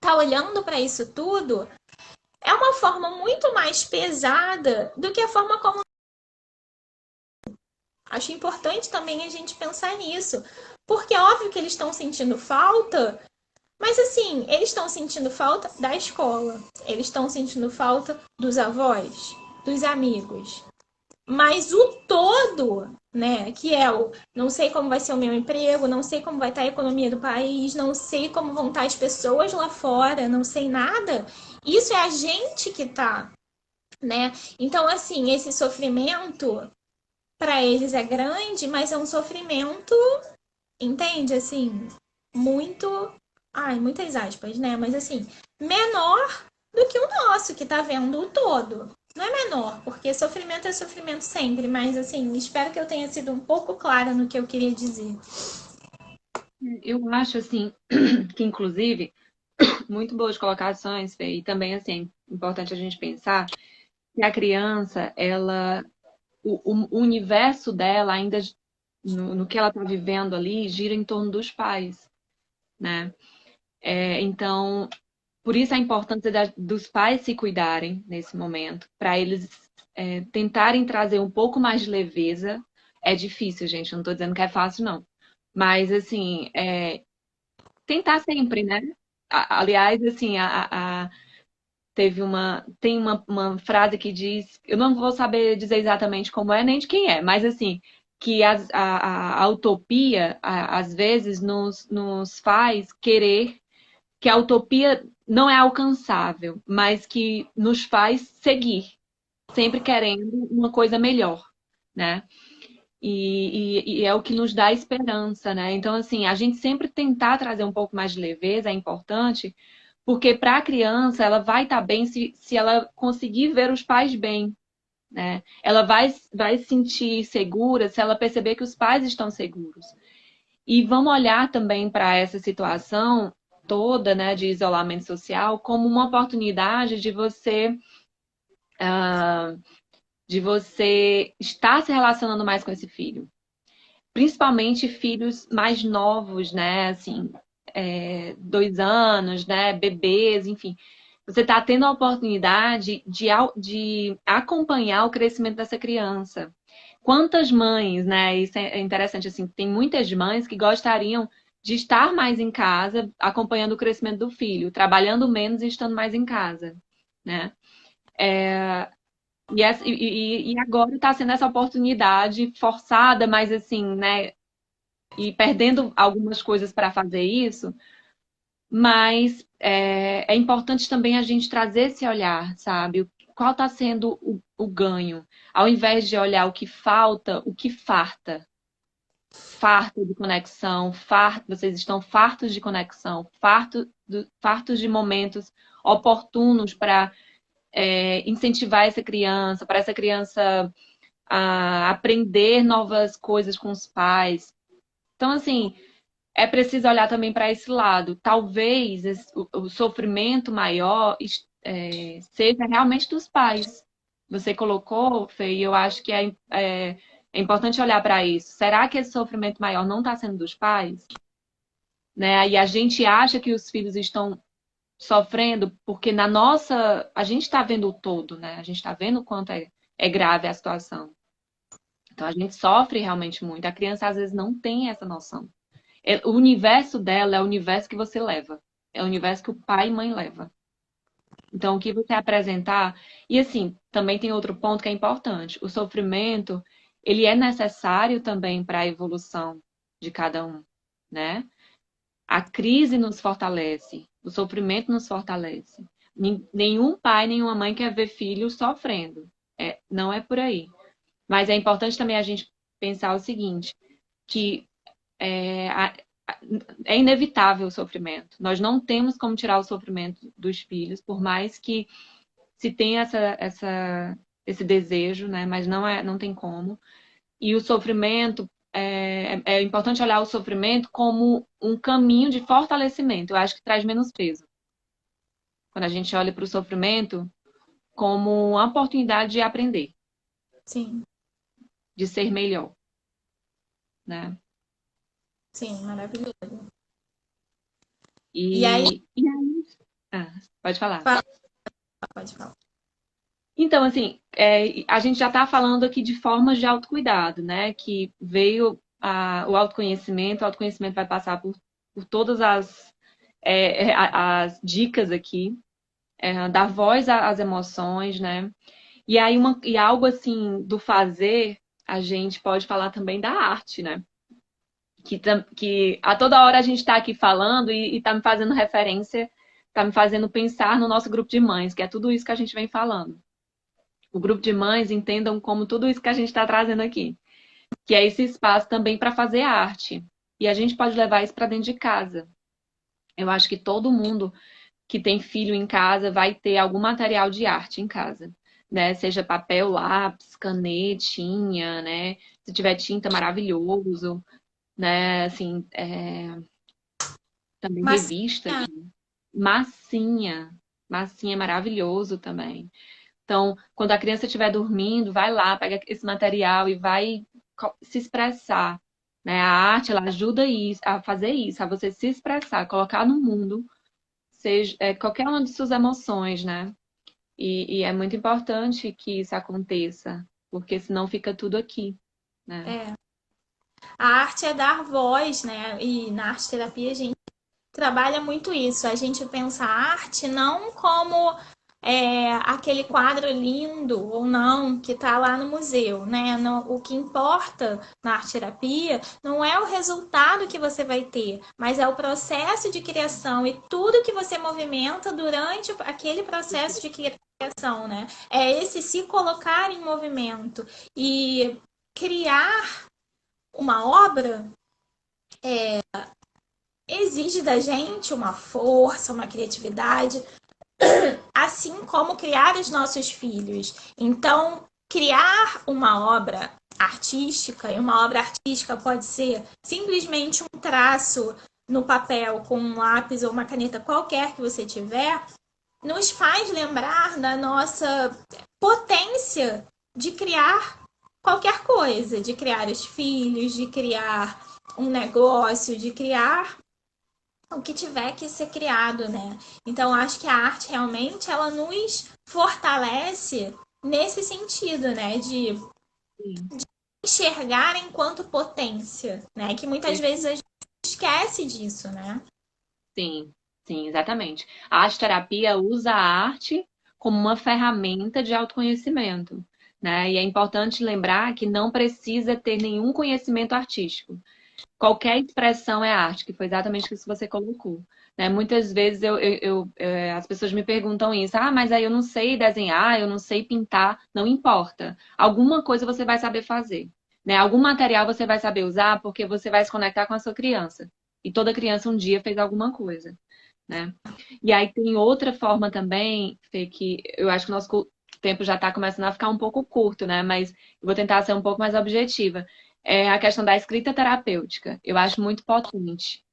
S1: tá olhando para isso tudo é uma forma muito mais pesada do que a forma como. Acho importante também a gente pensar nisso. Porque é óbvio que eles estão sentindo falta, mas assim, eles estão sentindo falta da escola, eles estão sentindo falta dos avós, dos amigos. Mas o todo, né, que é o não sei como vai ser o meu emprego, não sei como vai estar a economia do país, não sei como vão estar as pessoas lá fora, não sei nada. Isso é a gente que tá, né? Então, assim, esse sofrimento para eles é grande, mas é um sofrimento, entende? Assim, muito, ai, muitas aspas, né? Mas assim, menor do que o nosso, que tá vendo o todo. Não é menor, porque sofrimento é sofrimento sempre, mas assim, espero que eu tenha sido um pouco clara no que eu queria dizer.
S2: Eu acho, assim, que inclusive, muito boas colocações, Fê, e também, assim, é importante a gente pensar que a criança, ela, o universo dela ainda, no que ela está vivendo ali, gira em torno dos pais, né? Então, por isso a importância dos pais se cuidarem nesse momento, para eles tentarem trazer um pouco mais de leveza. É difícil, gente, eu não estou dizendo que é fácil, não. Mas, assim, tentar sempre, né? Aliás, assim, tem uma frase que diz, eu não vou saber dizer exatamente como é, nem de quem é, mas assim, que a utopia, às vezes, nos faz querer que a utopia não é alcançável, mas que nos faz seguir, sempre querendo uma coisa melhor, né? E é o que nos dá esperança, né? Então, assim, a gente sempre tentar trazer um pouco mais de leveza é importante, porque para a criança ela vai estar bem se ela conseguir ver os pais bem, né? Ela vai se sentir segura se ela perceber que os pais estão seguros. E vamos olhar também para essa situação toda, né, de isolamento social como uma oportunidade de você estar se relacionando mais com esse filho. Principalmente filhos mais novos, né? Assim, 2 anos, né? Bebês, enfim. Você está tendo a oportunidade de acompanhar o crescimento dessa criança. Quantas mães, né? Isso é interessante, assim, tem muitas mães que gostariam de estar mais em casa, acompanhando o crescimento do filho, trabalhando menos e estando mais em casa, né? E agora está sendo essa oportunidade forçada, mas assim, né? E perdendo algumas coisas para fazer isso, mas é importante também a gente trazer esse olhar, sabe? Qual está sendo o ganho? Ao invés de olhar o que falta, o que farta. Farta de conexão, vocês estão fartos de conexão, fartos de momentos oportunos para incentivar para essa criança a aprender novas coisas com os pais. Então, assim, é preciso olhar também para esse lado. Talvez o sofrimento maior seja realmente dos pais. Você colocou, Fê, e eu acho que é importante olhar para isso. Será que esse sofrimento maior não está sendo dos pais? Né? E a gente acha que os filhos estão sofrendo porque a gente está vendo o todo, né? A gente está vendo o quanto é grave a situação. Então a gente sofre realmente muito. A criança às vezes não tem essa noção. O universo dela é o universo que você leva. É o universo que o pai e mãe leva. Então, o que você apresentar... E, assim, também tem outro ponto que é importante. O sofrimento, ele é necessário também para a evolução de cada um, né? A crise nos fortalece. O sofrimento nos fortalece. Nenhum pai, nenhuma mãe quer ver filho sofrendo. Não é por aí. Mas é importante também a gente pensar o seguinte, que é, é inevitável o sofrimento. Nós não temos como tirar o sofrimento dos filhos, por mais que se tenha esse desejo, né? Mas não tem como. E o sofrimento, é importante olhar o sofrimento como um caminho de fortalecimento. Eu acho que traz menos peso. Quando a gente olha para o sofrimento como uma oportunidade de aprender,
S1: Sim,
S2: de ser melhor, né?
S1: sim, maravilhoso. E aí,
S2: Pode falar.
S1: fala, pode falar.
S2: Então, assim, a gente já está falando aqui de formas de autocuidado, né? Que veio o autoconhecimento vai passar por todas as dicas aqui, dar voz às emoções, né? E aí, algo assim do fazer, a gente pode falar também da arte, né? Que a toda hora a gente está aqui falando e está me fazendo referência, está me fazendo pensar no nosso grupo de mães, que é tudo isso que a gente vem falando. O grupo de mães entendam como tudo isso que a gente está trazendo aqui, que é esse espaço também para fazer arte. E a gente pode levar isso para dentro de casa. Eu acho que todo mundo que tem filho em casa vai ter algum material de arte em casa, né? Seja papel, lápis, canetinha, né? Se tiver tinta, maravilhoso, né? Assim, também revista,
S1: Massinha,
S2: massinha, massinha é maravilhoso também. Então, quando a criança estiver dormindo, vai lá, pega esse material e vai se expressar. Né? A arte, ela ajuda a fazer isso, a você se expressar, colocar no mundo seja, qualquer uma de suas emoções, né? E é muito importante que isso aconteça, porque senão fica tudo aqui, né?
S1: a arte é dar voz, né? E na arte terapia a gente trabalha muito isso. A gente pensa a arte não como aquele quadro lindo ou não que está lá no museu, né? O que importa na arte-terapia não é o resultado que você vai ter, mas é o processo de criação e tudo que você movimenta durante aquele processo de criação, né? É esse se colocar em movimento e criar uma obra exige da gente uma força, uma criatividade, assim como criar os nossos filhos. Então, criar uma obra artística, e uma obra artística pode ser simplesmente um traço no papel com um lápis ou uma caneta qualquer que você tiver, nos faz lembrar da nossa potência de criar qualquer coisa, de criar os filhos, de criar um negócio, de criar o que tiver que ser criado, né? Então, acho que a arte realmente ela nos fortalece nesse sentido, né? De
S2: Sim,
S1: enxergar enquanto potência, né? Que muitas vezes a gente esquece disso, né?
S2: sim, sim, exatamente. A arte-terapia usa a arte como uma ferramenta de autoconhecimento, né? E é importante lembrar que não precisa ter nenhum conhecimento artístico. Qualquer expressão é arte, que foi exatamente isso que você colocou. Né? Muitas vezes as pessoas me perguntam isso, mas aí eu não sei desenhar, eu não sei pintar, não importa. Alguma coisa você vai saber fazer. Né? Algum material você vai saber usar porque você vai se conectar com a sua criança. E toda criança um dia fez alguma coisa. Né? E aí tem outra forma também, Fê, que eu acho que o nosso tempo já está começando a ficar um pouco curto, né? Mas eu vou tentar ser um pouco mais objetiva. É a questão da escrita terapêutica. Eu acho muito potente.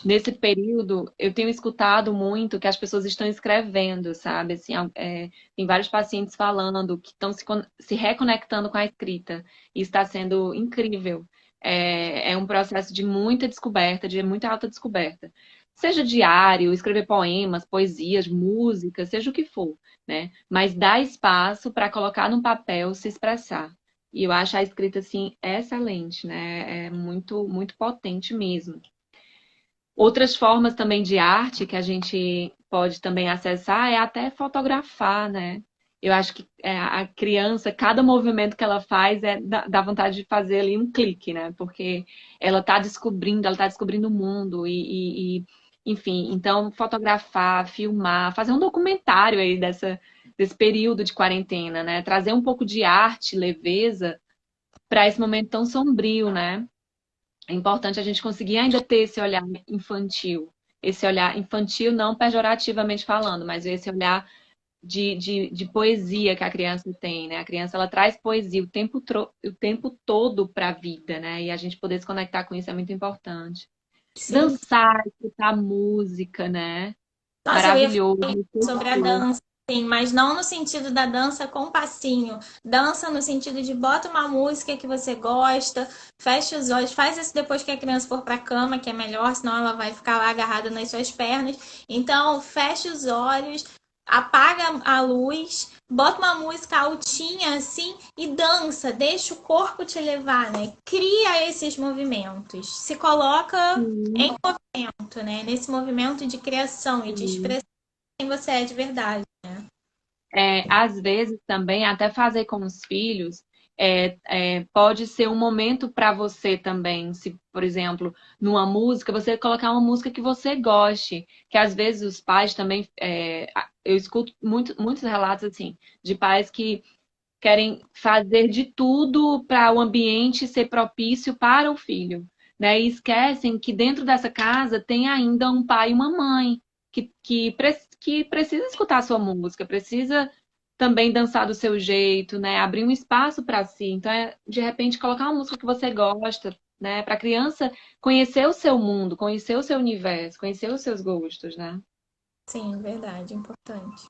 S2: Nesse período, eu tenho escutado muito que as pessoas estão escrevendo, sabe? Assim, tem vários pacientes falando que estão se reconectando com a escrita. E está sendo incrível. É um processo de muita descoberta, de muita autodescoberta. Seja diário, escrever poemas, poesias, música, seja o que for, né? Mas dá espaço para colocar no papel, se expressar. E eu acho a escrita, assim, excelente, né? É muito, muito potente mesmo. Outras formas também de arte que a gente pode também acessar é até fotografar, né? Eu acho que a criança, cada movimento que ela faz dá vontade de fazer ali um clique, né? Porque ela está descobrindo o mundo enfim, então fotografar, filmar, fazer um documentário aí desse período de quarentena, né? Trazer um pouco de arte, leveza para esse momento tão sombrio, né? É importante a gente conseguir ainda ter esse olhar infantil. Esse olhar infantil, não pejorativamente falando, mas esse olhar de poesia que a criança tem, né? A criança, ela traz poesia o tempo todo para a vida, né? E a gente poder se conectar com isso é muito importante.
S1: Sim.
S2: Dançar, escutar música, né?
S1: Nossa, eu ia
S2: Maravilhoso.
S1: falar sobre a dança, sim, mas não no sentido da dança com passinho. Dança no sentido de bota uma música que você gosta, fecha os olhos, faz isso depois que a criança for para a cama, que é melhor, senão ela vai ficar lá agarrada nas suas pernas. Então, fecha os olhos, apaga a luz, bota uma música altinha assim e dança, deixa o corpo te levar, né? Cria esses movimentos, se coloca em
S2: Sim,
S1: movimento, né? Nesse movimento de criação e de
S2: sim.
S1: expressão quem você é de verdade.
S2: Às vezes também, até fazer com os filhos, pode ser um momento para você também. Se, por exemplo, numa música, você colocar uma música que você goste. Que às vezes os pais também. Eu escuto muitos relatos assim, de pais que querem fazer de tudo para o ambiente ser propício para o filho, né? E esquecem que dentro dessa casa tem ainda um pai e uma mãe que precisa escutar a sua música, precisa também dançar do seu jeito, né? Abrir um espaço para si. Então, de repente, colocar uma música que você gosta, né? Para a criança conhecer o seu mundo, conhecer o seu universo, conhecer os seus gostos, né?
S1: Sim, verdade, importante.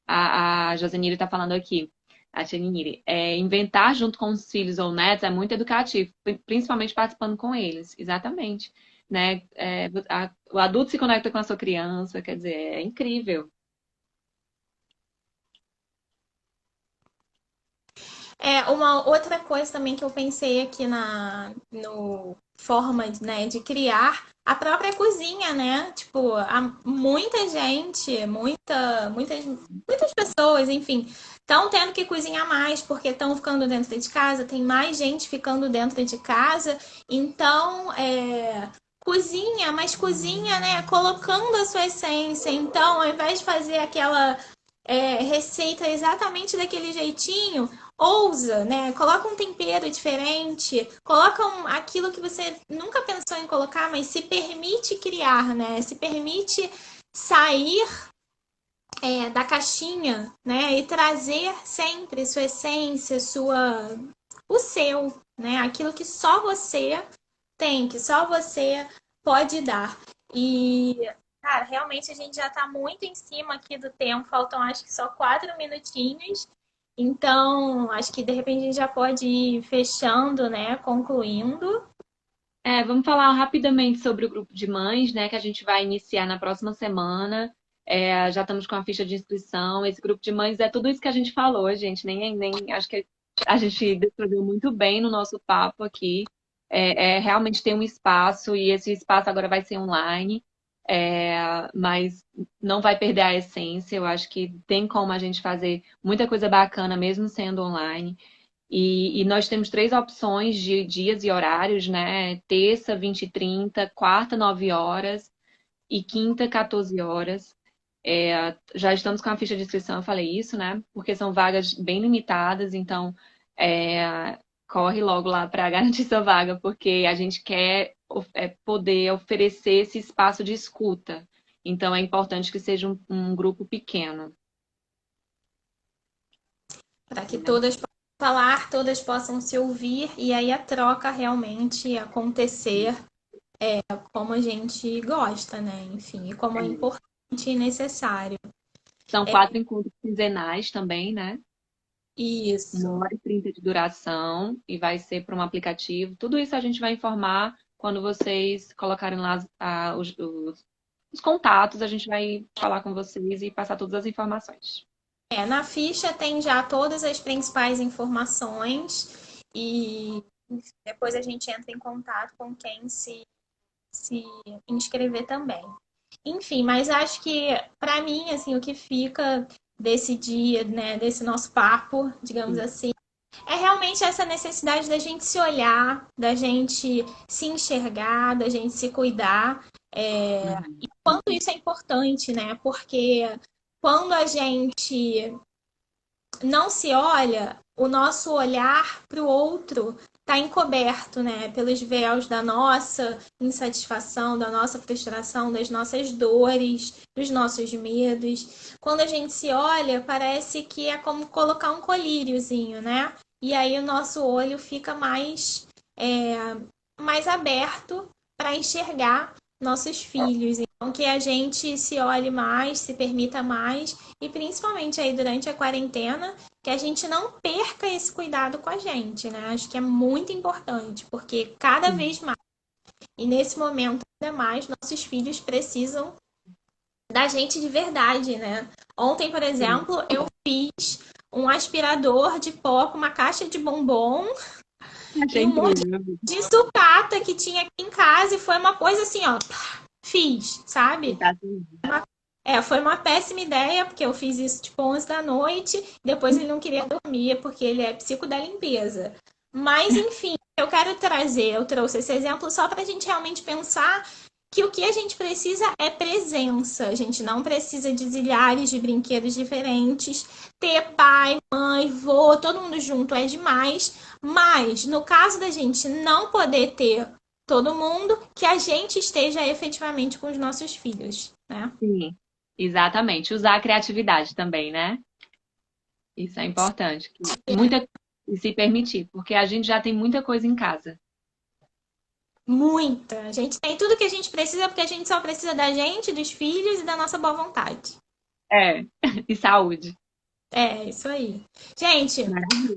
S2: A Josenire está falando aqui, a Xeninire, inventar junto com os filhos ou netos é muito educativo, principalmente participando com eles, exatamente. Né? O adulto se conecta com a sua criança, quer dizer, é incrível.
S1: Uma outra coisa também que eu pensei aqui no forma, né, de criar a própria cozinha, né? Tipo, muita gente, muitas pessoas, enfim, estão tendo que cozinhar mais porque estão ficando dentro de casa, tem mais gente ficando dentro de casa, então cozinha, mas cozinha, né, colocando a sua essência. Então, ao invés de fazer aquela receita exatamente daquele jeitinho, ousa, né? Coloca um tempero diferente, coloca aquilo que você nunca pensou em colocar, mas se permite criar, né? Se permite sair da caixinha, né? E trazer sempre sua essência, o seu, né? Aquilo que só você tem, que só você pode dar. E, cara, realmente a gente já está muito em cima aqui do tempo, faltam acho que só 4 minutinhos. Então, acho que de repente a gente já pode ir fechando, né? Concluindo.
S2: Vamos falar rapidamente sobre o grupo de mães, né, que a gente vai iniciar na próxima semana. Já estamos com a ficha de inscrição. Esse grupo de mães é tudo isso que a gente falou, gente. Nem acho que a gente descreveu muito bem no nosso papo aqui. Realmente tem um espaço e esse espaço agora vai ser online, mas não vai perder a essência. Eu acho que tem como a gente fazer muita coisa bacana mesmo sendo online. E nós temos 3 opções de dias e horários, né? Terça, 20h30, quarta, 9 horas e quinta, 14 horas. Já estamos com a ficha de inscrição, eu falei isso, né? Porque são vagas bem limitadas, então corre logo lá para garantir sua vaga, porque a gente quer poder oferecer esse espaço de escuta. Então é importante que seja um grupo pequeno.
S1: Para que todas possam falar, todas possam se ouvir e aí a troca realmente acontecer como a gente gosta, né? Enfim, e como é importante e necessário.
S2: São 4 encontros quinzenais também, né?
S1: Isso.
S2: 1h30 de duração e vai ser para um aplicativo. Tudo isso a gente vai informar quando vocês colocarem lá os contatos, a gente vai falar com vocês e passar todas as informações.
S1: Na ficha tem já todas as principais informações e depois a gente entra em contato com quem se inscrever também. Enfim, mas acho que para mim, assim, o que fica desse dia, né, desse nosso papo, digamos assim, é realmente essa necessidade da gente se olhar, da gente se enxergar, da gente se cuidar. E quanto isso é importante, né? Porque quando a gente não se olha, o nosso olhar para o outro está encoberto, né, pelos véus da nossa insatisfação, da nossa frustração, das nossas dores, dos nossos medos. Quando a gente se olha, parece que é como colocar um colíriozinho, né? E aí o nosso olho fica mais aberto para enxergar nossos filhos. Então, que a gente se olhe mais, se permita mais e principalmente aí durante a quarentena, que a gente não perca esse cuidado com a gente, né? Acho que é muito importante, porque cada vez mais, e nesse momento ainda mais, nossos filhos precisam da gente de verdade, né? Ontem, por exemplo, eu fiz um aspirador de pó com uma caixa de bombom
S2: Achei
S1: e um monte
S2: incrível.
S1: de sucata que tinha aqui em casa e foi uma coisa assim, ó, fiz, sabe? Foi uma péssima ideia, porque eu fiz isso tipo 11 da noite, depois ele não queria dormir, porque ele é psico da limpeza. Mas, enfim, eu trouxe esse exemplo só para a gente realmente pensar que o que a gente precisa é presença. A gente não precisa de zilhares de brinquedos diferentes. Ter pai, mãe, vô, todo mundo junto é demais. Mas, no caso da gente não poder ter todo mundo, que a gente esteja efetivamente com os nossos filhos, né?
S2: Sim, exatamente. Usar a criatividade também, né? Isso é importante. E se permitir, porque a gente já tem muita coisa em casa.
S1: Muita. A gente tem tudo que a gente precisa, porque a gente só precisa da gente, dos filhos e da nossa boa vontade.
S2: É, e saúde.
S1: É, isso aí. Gente,
S2: Maravilha.